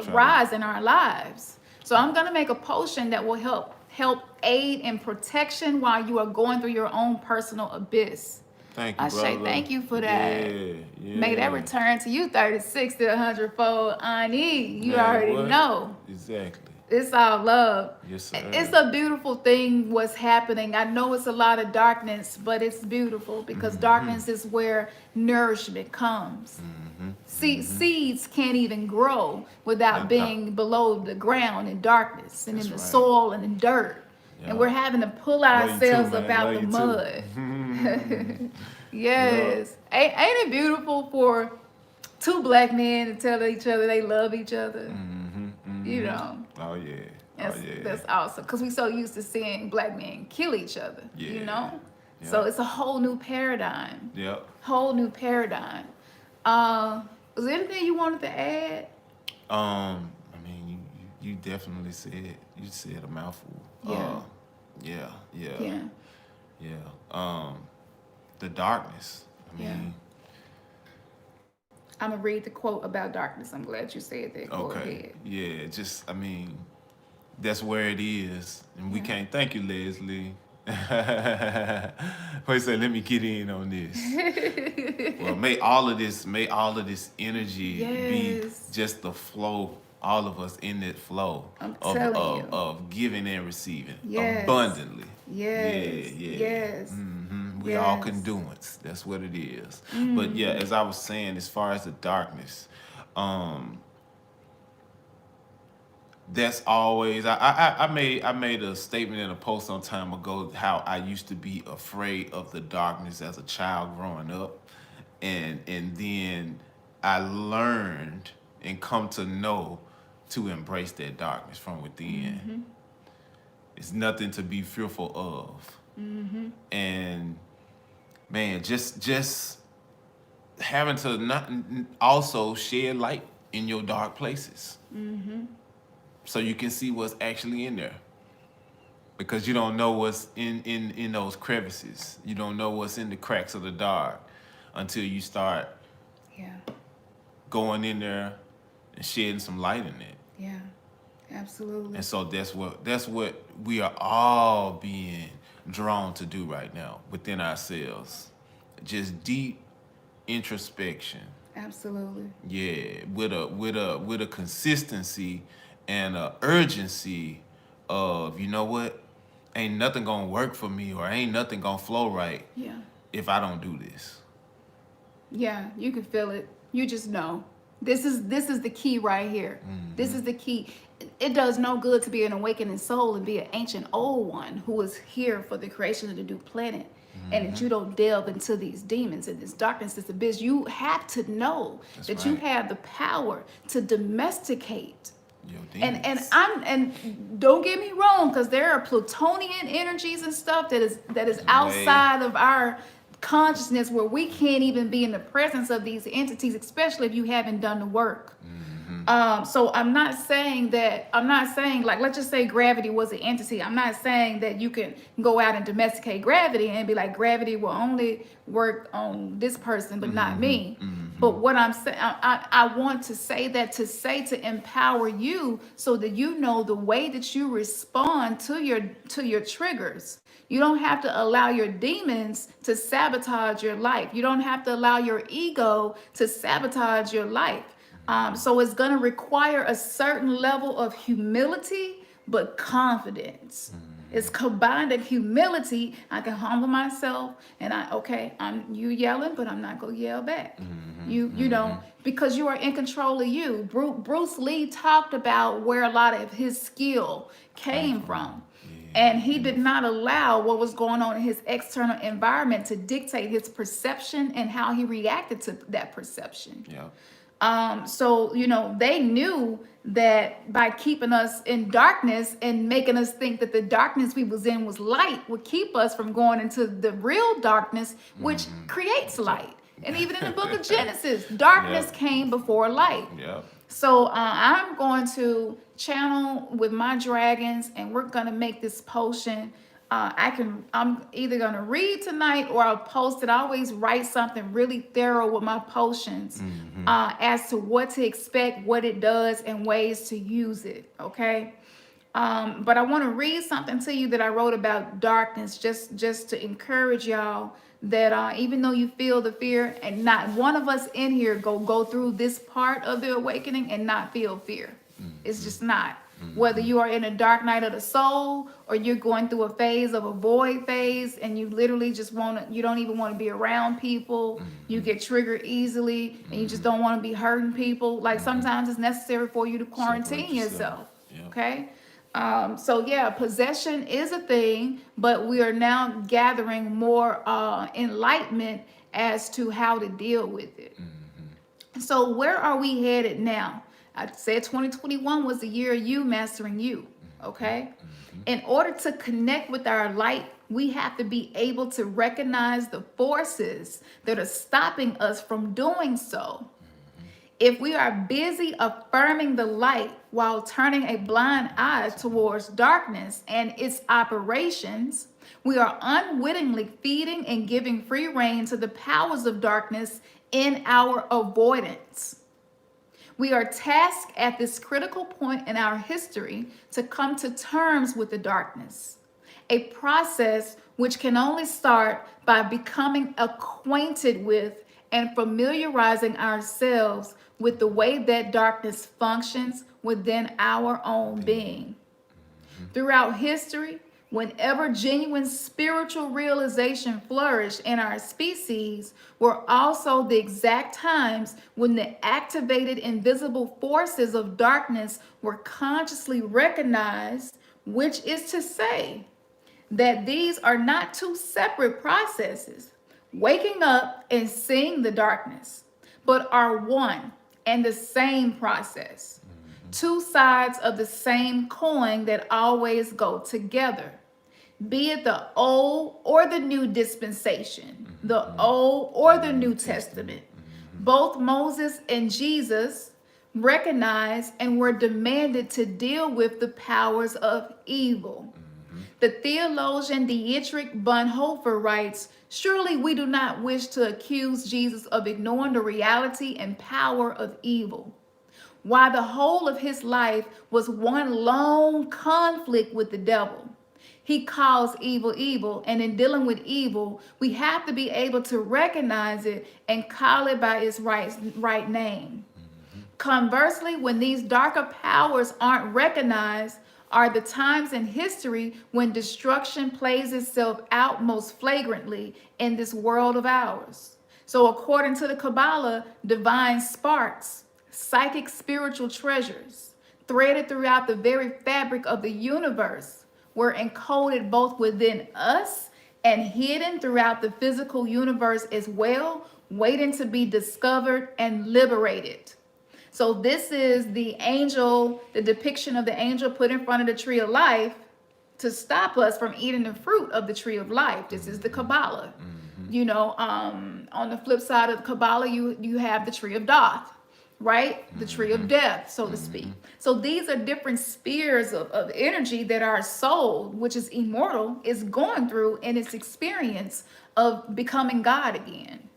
rise in our lives. So I'm going to make a potion that will help aid in protection while you are going through your own personal abyss. Thank you, brother. Ashe, thank you for that. Yeah. May that return to you 36 to 100-fold, Ani. You already know. Exactly. It's all love. Yes, sir. It's a beautiful thing what's happening. I know it's a lot of darkness, but it's beautiful because darkness is where nourishment comes. Seeds can't even grow without being below the ground in darkness and in the soil and in dirt. And we're having to pull ourselves up out the mud. Yes. Ain't it beautiful for two black men to tell each other they love each other? Oh, yeah. That's awesome. Because we're so used to seeing black men kill each other, So it's a whole new paradigm. Yep. Whole new paradigm. Was there anything you wanted to add? I mean, you definitely said a mouthful. Yeah. The darkness. I mean, I'm gonna read the quote about darkness. I'm glad you said that. Go ahead. Yeah, just that's where it is. And we Yeah. can't thank you, Leslie. Wait, say, let me get in on this. Well, may all of this energy be Yes. just the flow, all of us in that flow I'm of telling of, you. of giving and receiving Yes. abundantly. Yes. Yeah. Yes. We all Yes. conduits. That's what it is. But yeah, as I was saying, as far as the darkness, that's always I made a statement in a post some time ago how I used to be afraid of the darkness as a child growing up, and then I learned and come to know to embrace that darkness from within. It's nothing to be fearful of. And man, just having to not also shed light in your dark places, so you can see what's actually in there, because you don't know what's in those crevices. You don't know what's in the cracks of the dark until you start Yeah. going in there and shedding some light in it. Yeah. Absolutely. And so that's what we are all being drawn to do right now within ourselves. Just deep introspection. Absolutely. Yeah, with a consistency and a urgency of, you know what, ain't nothing gonna work for me, or ain't nothing gonna flow right Yeah. if I don't do this. Yeah, you can feel it. You just know. This is the key right here. This is the key. It does no good to be an awakening soul and be an ancient old one who is here for the creation of the new planet. And that you don't delve into these demons and this darkness, this abyss. You have to know That's that you right. have the power to domesticate. Yo, And demons. and don't get me wrong, because there are Plutonian energies and stuff that is outside of our consciousness, where we can't even be in the presence of these entities, especially if you haven't done the work. So I'm not saying like, let's just say gravity was an entity. I'm not saying that you can go out and domesticate gravity and be like, gravity will only work on this person, but not me. But what I'm saying, I want to say that to empower you, so that you know the way that you respond to your triggers. You don't have to allow your demons to sabotage your life. You don't have to allow your ego to sabotage your life. So it's going to require a certain level of humility, but confidence. It's combined in humility. I can humble myself, and I'm you yelling, but I'm not gonna yell back. You know, because you are in control of you. Bruce Lee talked about where a lot of his skill came from. And he did not allow what was going on in his external environment to dictate his perception and how he reacted to that perception. Yeah. So, you know, they knew that by keeping us in darkness and making us think that the darkness we was in was light would keep us from going into the real darkness, which creates light. And even in the book of Genesis, darkness came before light. Yeah. So I'm going to channel with my dragons, and we're going to make this potion. I'm either going to read tonight, or I'll post it. I always write something really thorough with my potions as to what to expect, what it does, and ways to use it. Okay. But I want to read something to you that I wrote about darkness, just to encourage y'all that even though you feel the fear, and not one of us in here go through this part of the awakening and not feel fear. It's just not. Whether you are in a dark night of the soul, or you're going through a phase of a void phase, and you literally just you don't even want to be around people. You get triggered easily, and you just don't want to be hurting people. Like sometimes it's necessary for you to quarantine yourself. Yeah. Okay. So yeah, possession is a thing, but we are now gathering more enlightenment as to how to deal with it. So where are we headed now? I said 2021 was the year of you mastering you. Okay. In order to connect with our light, we have to be able to recognize the forces that are stopping us from doing so. If we are busy affirming the light while turning a blind eye towards darkness and its operations, we are unwittingly feeding and giving free rein to the powers of darkness in our avoidance. We are tasked at this critical point in our history to come to terms with the darkness, a process which can only start by becoming acquainted with and familiarizing ourselves with the way that darkness functions within our own being. Throughout history, whenever genuine spiritual realization flourished in our species, were also the exact times when the activated invisible forces of darkness were consciously recognized, which is to say that these are not two separate processes, waking up and seeing the darkness, but are one and the same process. Two sides of the same coin that always go together, be it the Old or the New Dispensation, the Old or the New Testament. Both Moses and Jesus recognized and were demanded to deal with the powers of evil. The theologian Dietrich Bonhoeffer writes, "Surely we do not wish to accuse Jesus of ignoring the reality and power of evil. Why the whole of his life was one long conflict with the devil. He calls evil evil, and in dealing with evil, we have to be able to recognize it and call it by its right name. Conversely, when these darker powers aren't recognized, are the times in history when destruction plays itself out most flagrantly in this world of ours. So according to the Kabbalah, divine sparks, psychic spiritual treasures, threaded throughout the very fabric of the universe, were encoded both within us and hidden throughout the physical universe as well, waiting to be discovered and liberated." So this is the angel, the depiction of the angel put in front of the tree of life to stop us from eating the fruit of the tree of life. This is the Kabbalah. You know, on the flip side of the Kabbalah, you have the tree of Doth, right? The tree of death, so to speak. So these are different spheres of energy that our soul, which is immortal, is going through in its experience of becoming God again.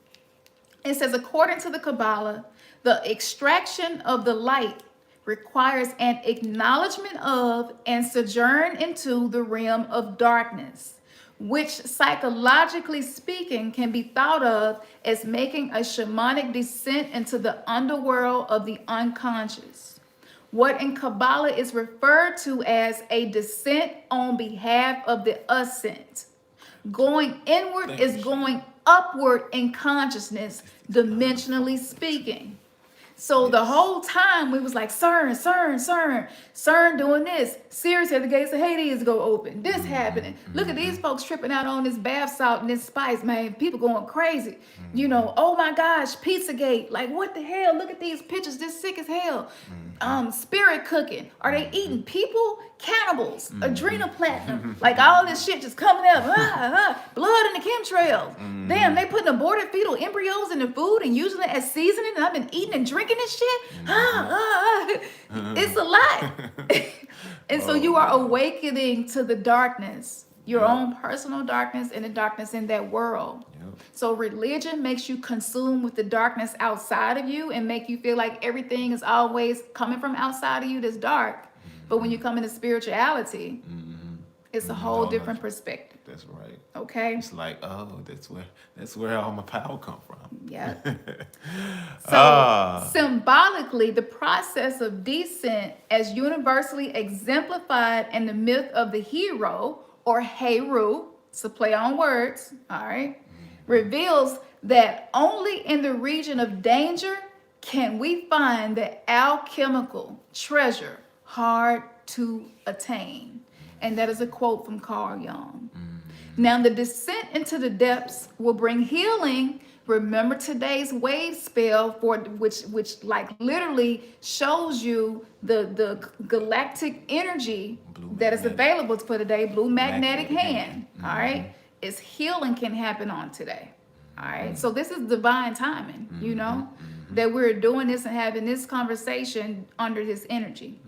It says, according to the Kabbalah, the extraction of the light requires an acknowledgement of and sojourn into the realm of darkness, which psychologically speaking can be thought of as making a shamanic descent into the underworld of the unconscious. What in Kabbalah is referred to as a descent on behalf of the ascent. Going inward is going upward in consciousness, dimensionally speaking. So the whole time we was like, CERN doing this. Sirius said the gates of Hades go open. This happening. Look at these folks tripping out on this bath salt and this spice, man. People going crazy. You know, oh my gosh, Pizzagate. Like, what the hell? Look at these pictures. This sick as hell. Spirit cooking. Are they eating people? Cannibals. Adrenal platinum. Like all this shit just coming up. Blood in the chemtrails. Damn, they putting aborted fetal embryos in the food and using it as seasoning, and I've been eating and drinking this shit. It's a lot. And so you are awakening to the darkness, your own personal darkness and the darkness in that world. So religion makes you consume with the darkness outside of you and make you feel like everything is always coming from outside of you that's dark. But when you come into spirituality, it's a whole different perspective. That's right. Okay. It's like, oh, that's where all my power come from. Yeah. So symbolically, the process of descent, as universally exemplified in the myth of the hero or Heru, it's a play on words, all right, reveals that only in the region of danger can we find the alchemical treasure hard to attain. And that is a quote from Carl Jung. Now, the descent into the depths will bring healing. Remember today's wave spell, for which like literally shows you the galactic energy that is available for today. Blue magnetic hand. All right, it's healing can happen on today. All right, so this is divine timing. You know that we're doing this and having this conversation under this energy.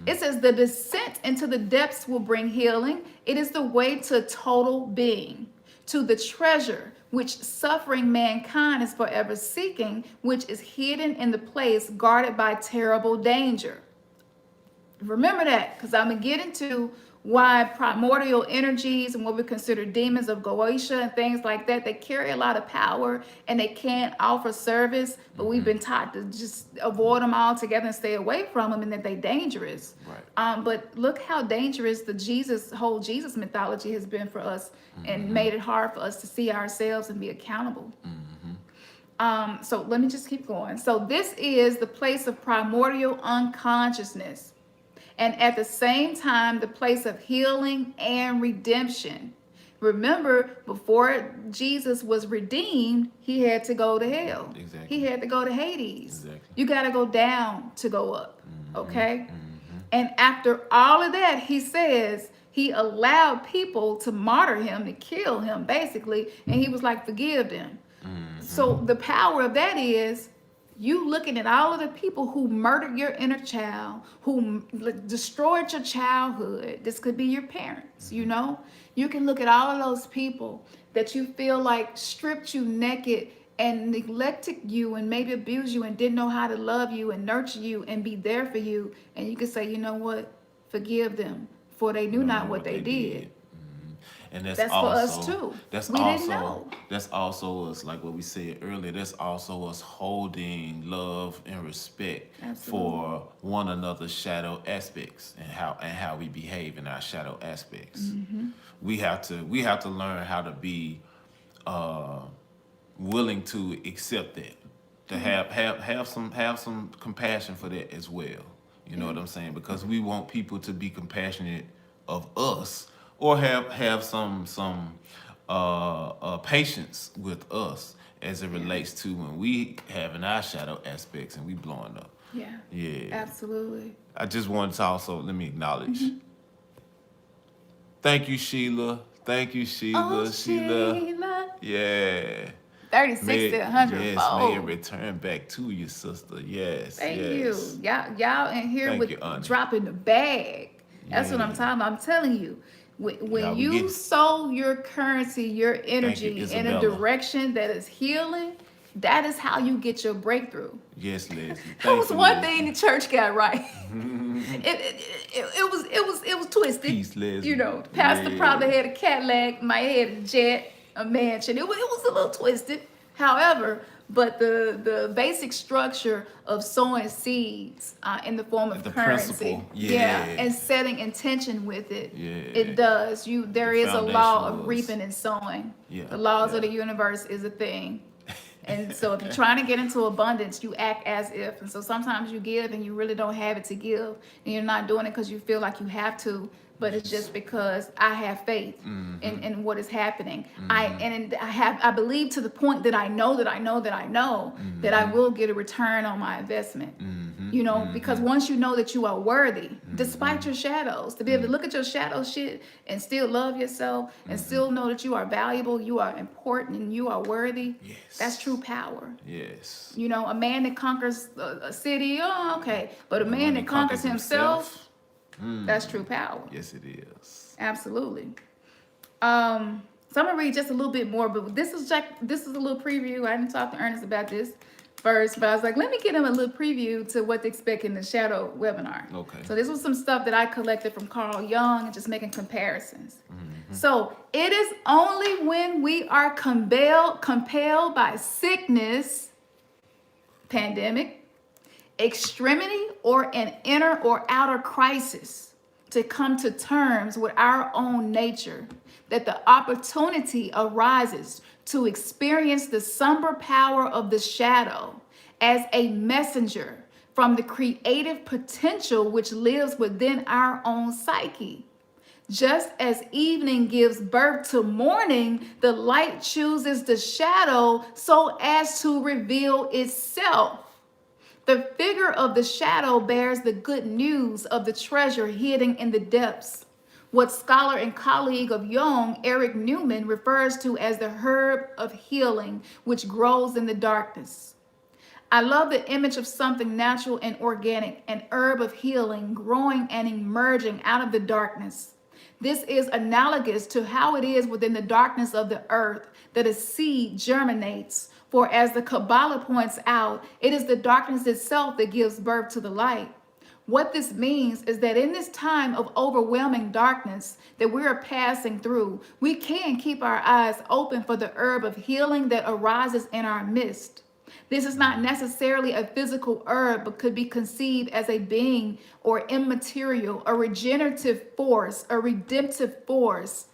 It says the descent into the depths will bring healing. It is the way to total being. to the treasure which suffering mankind is forever seeking, which is hidden in the place guarded by terrible danger. Remember that, because I'm going to get into why primordial energies and what we consider demons of Goetia and things like that, they carry a lot of power and they can't offer service, but we've been taught to just avoid them altogether and stay away from them, and that they're dangerous. Right. But look how dangerous the whole Jesus mythology has been for us, and made it hard for us to see ourselves and be accountable. So let me just keep going. So this is the place of primordial unconsciousness, and at the same time, the place of healing and redemption. Remember, before Jesus was redeemed, he had to go to hell. Exactly. He had to go to Hades. Exactly. You got to go down to go up. Okay? And after all of that, he says he allowed people to martyr him, to kill him, basically. And he was like, forgive them. So the power of that is you looking at all of the people who murdered your inner child, who destroyed your childhood. This could be your parents, you know. You can look at all of those people that you feel like stripped you naked and neglected you and maybe abused you and didn't know how to love you and nurture you and be there for you. And you can say, you know what? Forgive them, for they knew not what they did. And that's for also, us too. That's We also, didn't know. That's also us, like what we said earlier. That's also us holding love and respect for one another's shadow aspects and how we behave in our shadow aspects. We have to learn how to be willing to accept that, to have some compassion for that as well. You know what I'm saying? Because we want people to be compassionate of us, or have some patience with us as it relates to when we having our shadow aspects and we blowing up. Yeah. Absolutely. I just wanted to also let me acknowledge. Thank you, Sheila. Thank you, Sheila. Oh, Sheila. Yeah. 36 to 100 Yes, fold. may it return back to you, sister. Yes. Thank yes. you. Y'all in here Thank with you, Annie. dropping the bag. That's what I'm Yeah. talking about. I'm telling you, when Y'all, we you getting- sow your currency, your energy in a Isabella. direction that is healing, that is how you get your breakthrough. Yes, Leslie. That Thank was you, one Leslie. thing the church got right. it was twisted. Peace, Leslie. You know, the pastor Yeah. probably had a Cadillac, might have had a jet, a mansion. It was a little twisted. However, but the basic structure of sowing seeds in the form of The currency, principle, yeah. and setting intention with it, Yeah. it does. There The is a law foundation of was- reaping and sowing. Yeah, The laws yeah. of the universe is a thing. And so if you're trying to get into abundance, you act as if. And so sometimes you give and you really don't have it to give. And you're not doing it because you feel like you have to, but it's just because I have faith in what is happening. I believe to the point that I know that I will get a return on my investment. You know, because once you know that you are worthy, despite your shadows, to be able to look at your shadow shit and still love yourself and still know that you are valuable, you are important, and you are worthy. Yes. That's true power. Yes. You know, a man that conquers a city, oh, okay. But a man that conquers himself, that's true power. Yes, it is. Absolutely. So I'm gonna read just a little bit more, but this is a little preview. I didn't talk to Ernest about this first, but I was like, let me get him a little preview to what to expect in the shadow webinar. Okay. So this was some stuff that I collected from Carl Jung and just making comparisons. So it is only when we are compelled by sickness, pandemic, extremity, or an inner or outer crisis to come to terms with our own nature that the opportunity arises to experience the somber power of the shadow as a messenger from the creative potential which lives within our own psyche. Just as evening gives birth to morning, the light chooses the shadow so as to reveal itself. The figure of the shadow bears the good news of the treasure hidden in the depths, what scholar and colleague of Jung, Eric Newman, refers to as the herb of healing, which grows in the darkness. I love the image of something natural and organic, an herb of healing growing and emerging out of the darkness. This is analogous to how it is within the darkness of the earth that a seed germinates. For as the Kabbalah points out, it is the darkness itself that gives birth to the light. What this means is that in this time of overwhelming darkness that we are passing through, we can keep our eyes open for the herb of healing that arises in our midst. This is not necessarily a physical herb, but could be conceived as a being or immaterial, a regenerative force, a redemptive force.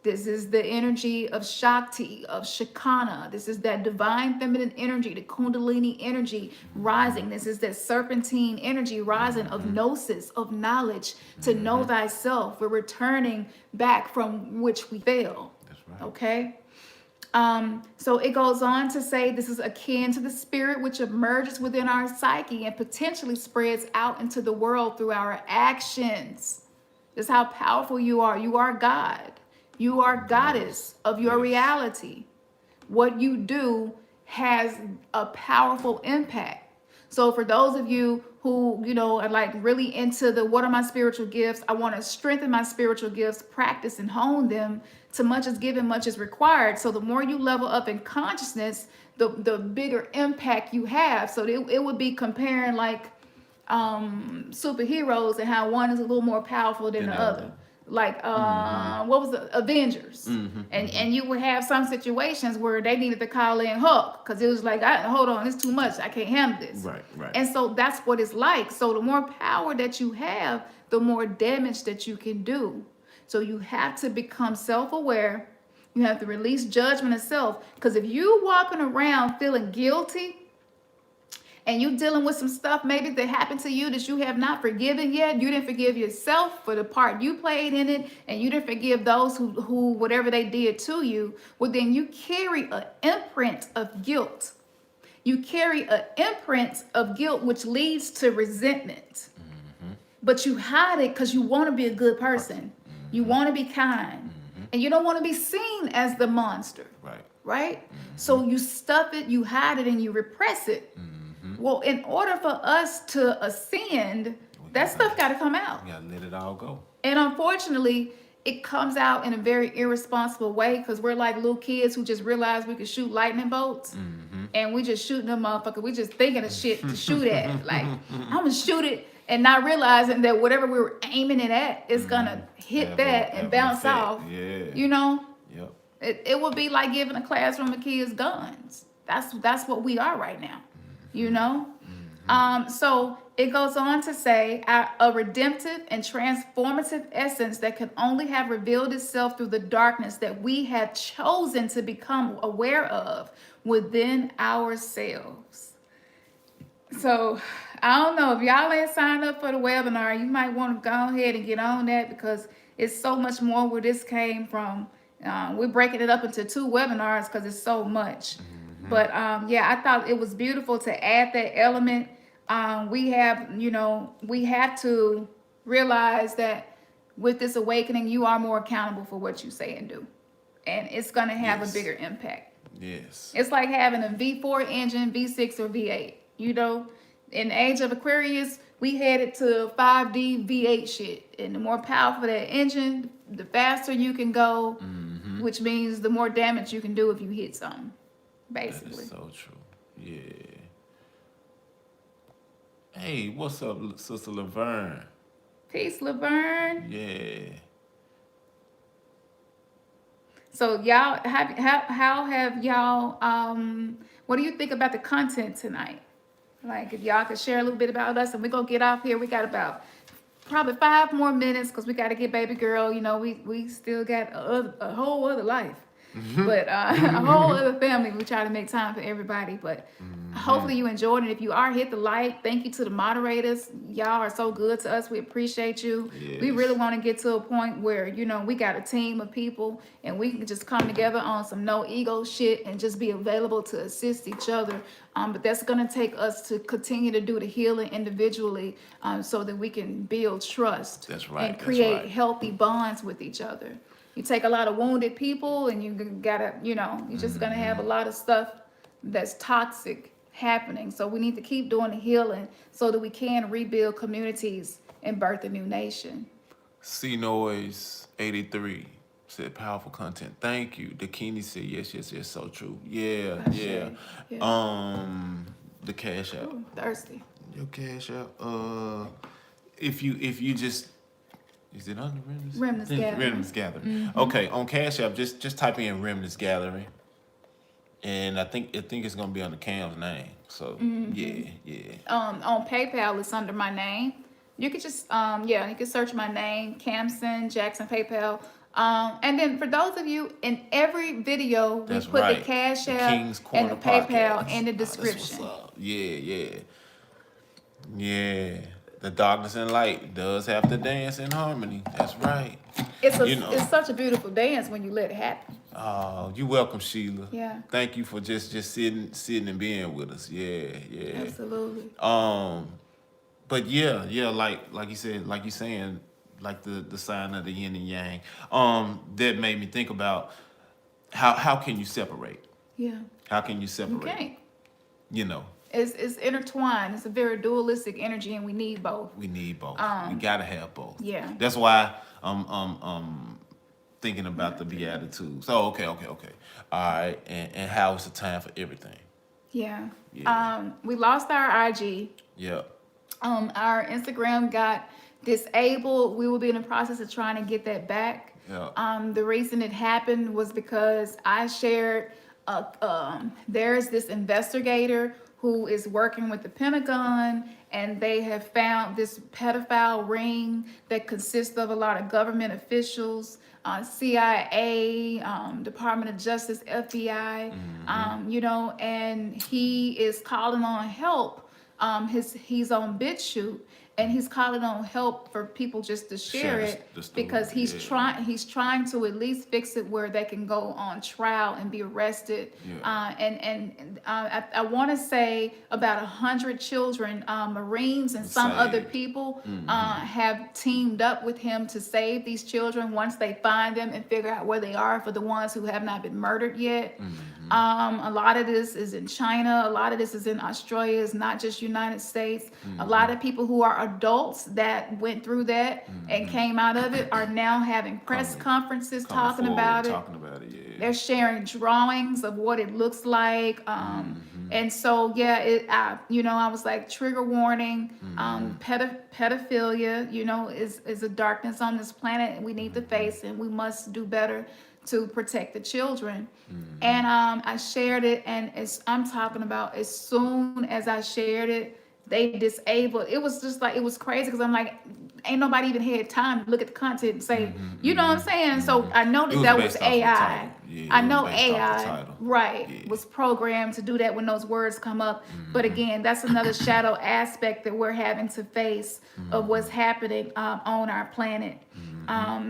This is the energy of Shakti, of Shakana. This is that divine feminine energy, the Kundalini energy rising. This is that serpentine energy rising of gnosis, of knowledge, to know thyself. We're returning back from which we fell. That's right. Okay? So it goes on to say this is akin to the spirit which emerges within our psyche and potentially spreads out into the world through our actions. This is how powerful you are. You are God. You are goddess of your reality. What you do has a powerful impact. So for those of you who, are like really into what are my spiritual gifts, I want to strengthen my spiritual gifts, practice and hone them. To much is given, much is required. So the more you level up in consciousness, the bigger impact you have. So it would be comparing like superheroes and how one is a little more powerful than the other. Like what was the Avengers? And you would have some situations where they needed to call in Hulk because it was like, hold on, it's too much. I can't handle this. Right. And so that's what it's like. So the more power that you have, the more damage that you can do. So you have to become self-aware. You have to release judgment of self. Because if you walking around feeling guilty and you dealing with some stuff maybe that happened to you that you have not forgiven yet, you didn't forgive yourself for the part you played in it, and you didn't forgive those who whatever they did to you, well, then you carry an imprint of guilt. You carry an imprint of guilt, which leads to resentment. But you hide it because you want to be a good person. You want to be kind. And you don't want to be seen as the monster. Right? So you stuff it, you hide it, and you repress it. Well, in order for us to ascend, that stuff got to come out. You got to let it all go. And unfortunately, it comes out in a very irresponsible way because we're like little kids who just realized we could shoot lightning bolts. And we just shooting them motherfuckers. We just thinking of shit to shoot at. Like, I'm going to shoot it. And not realizing that whatever we were aiming it at is gonna hit that and bounce off. Yeah. Yep. It would be like giving a classroom of kids guns. That's what we are right now. So it goes on to say a redemptive and transformative essence that can only have revealed itself through the darkness that we have chosen to become aware of within ourselves. So I don't know if y'all ain't signed up for the webinar, you might want to go ahead and get on that because it's so much more where this came from. We're breaking it up into 2 webinars because it's so much. But I thought it was beautiful to add that element. We have to realize that with this awakening, you are more accountable for what you say and do. And it's going to have a bigger impact. Yes. It's like having a V4 engine, V6 or V8. In the age of Aquarius, we headed to 5D V8 shit. And the more powerful that engine, the faster you can go, which means the more damage you can do if you hit something, basically. That is so true. Yeah. Hey, what's up, Sister Laverne? Peace, Laverne. Yeah. So y'all, how have y'all, what do you think about the content tonight? Like if y'all could share a little bit about us, and we're going to get off here. We got about probably 5 more minutes because we got to get baby girl. We still got a whole other life. But a whole other family. We try to make time for everybody. But hopefully you enjoyed it. If you are, hit the like. Thank you to the moderators. Y'all are so good to us. We appreciate you. Yes. We really want to get to a point where, we got a team of people and we can just come together on some no ego shit and just be available to assist each other. But that's going to take us to continue to do the healing individually so that we can build trust. That's right. And create healthy bonds with each other. You take a lot of wounded people and you gotta, you're just gonna have a lot of stuff that's toxic happening. So we need to keep doing the healing so that we can rebuild communities and birth a new nation. C Noise 83 said powerful content. Thank you. Dakini said yes, yes, yes. So true. Yeah, yeah. Yeah. The cash app. Ooh, thirsty. Your cash app. If you just is it under Remnants? Remnants Gathering. Remnants Gathering. Okay, on Cash App, just type in Remnants Gathering, and I think it's gonna be under Cam's name. So yeah. On PayPal, it's under my name. You could just you can search my name, Camson Jackson PayPal. And then for those of you, in every video we That's put right. the Cash The App King's and the Corner PayPal podcast. in the That's description. what's up. Yeah. The darkness and light does have to dance in harmony. That's right. It's such a beautiful dance when you let it happen. Oh, you're welcome, Sheila. Yeah. Thank you for just sitting and being with us. Yeah. Absolutely. But yeah, like you said, like you're saying, like the sign of the yin and yang. That made me think about how can you separate? Yeah. How can you separate? You can't. You know. It's intertwined. It's a very dualistic energy, and we need both. We need both. We gotta have both. Yeah. That's why I'm thinking about the Beatitudes. So okay. All right, and how it's a time for everything. Yeah. Yeah. We lost our IG. Yeah. Our Instagram got disabled. We will be in the process of trying to get that back. Yeah. The reason it happened was because I shared. There's this investigator who is working with the Pentagon, and they have found this pedophile ring that consists of a lot of government officials, CIA, Department of Justice, FBI, and he is calling on help. He's on BitChute, and he's calling on help for people just to share it because he's trying to at least fix it where they can go on trial and be arrested. I want to say about 100 children, Marines and some other people have teamed up with him to save these children once they find them and figure out where they are, for the ones who have not been murdered yet. A lot of this is in China. A lot of this is in Australia. It's not just United States. A lot of people who are adults that went through that and came out of it are now having press conferences talking about it. Yeah. They're sharing drawings of what it looks like. And so, I was like, trigger warning, pedophilia, is a darkness on this planet, and we need to face, and we must do better to protect the children. And I shared it, and I'm talking about as soon as I shared it, they disabled. It was just like, it was crazy, because I'm like, ain't nobody even had time to look at the content and say, you know what I'm saying? So I know that was AI. I know AI, was programmed to do that when those words come up. But again, that's another shadow aspect that we're having to face of what's happening on our planet.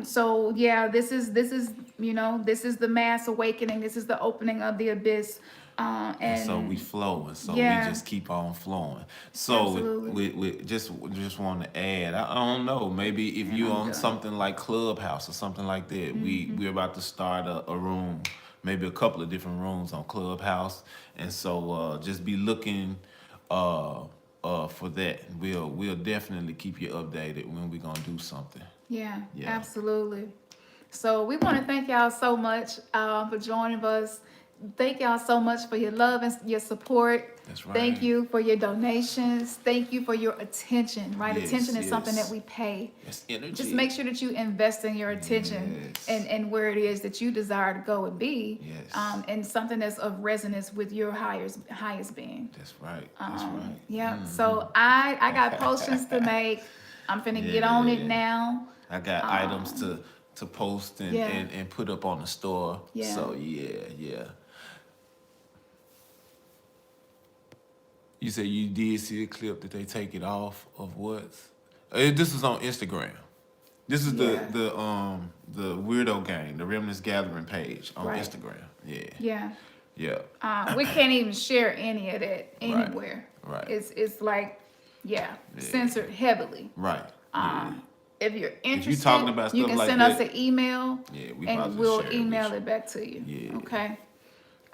So yeah, this is the mass awakening. This is the opening of the abyss. And so we flow, and so we just keep on flowing. So we just want to add. I don't know. Maybe if you on something like Clubhouse or something like that, we're about to start a room, maybe a couple of different rooms on Clubhouse, and so just be looking for that. We'll definitely keep you updated when we're gonna do something. Yeah, absolutely. So we want to thank y'all so much for joining us. Thank y'all so much for your love and your support. That's right. Thank you for your donations. Thank you for your attention, right? Attention is something that we pay. It's energy. Just make sure that you invest in your attention and where it is that you desire to go and be. And something that's of resonance with your highest being. That's right. That's right. Yeah. So I got potions to make. I'm finna get on it now. I got items to post and put up on the store. Yeah. So yeah. You said you did see a clip that they take it off of what? This is on Instagram. This is the Weirdo Gang, the Remnants Gathering page on Instagram. Yeah. We can't even share any of that anywhere. Right. It's like, censored heavily. Right. If you're interested, if you talking about you stuff can like send that, us an email, and we'll email it it back to you. Yeah. Okay.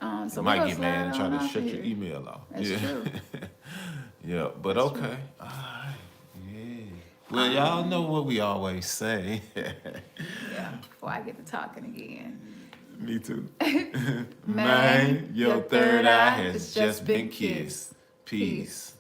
So you might get mad and try to shut your email off. That's true. Yeah, but That's okay. true. All right. Yeah. Well, y'all know what we always say. Yeah, before I get to talking again. Me too. Man, Man, your third eye has just been kissed. Peace.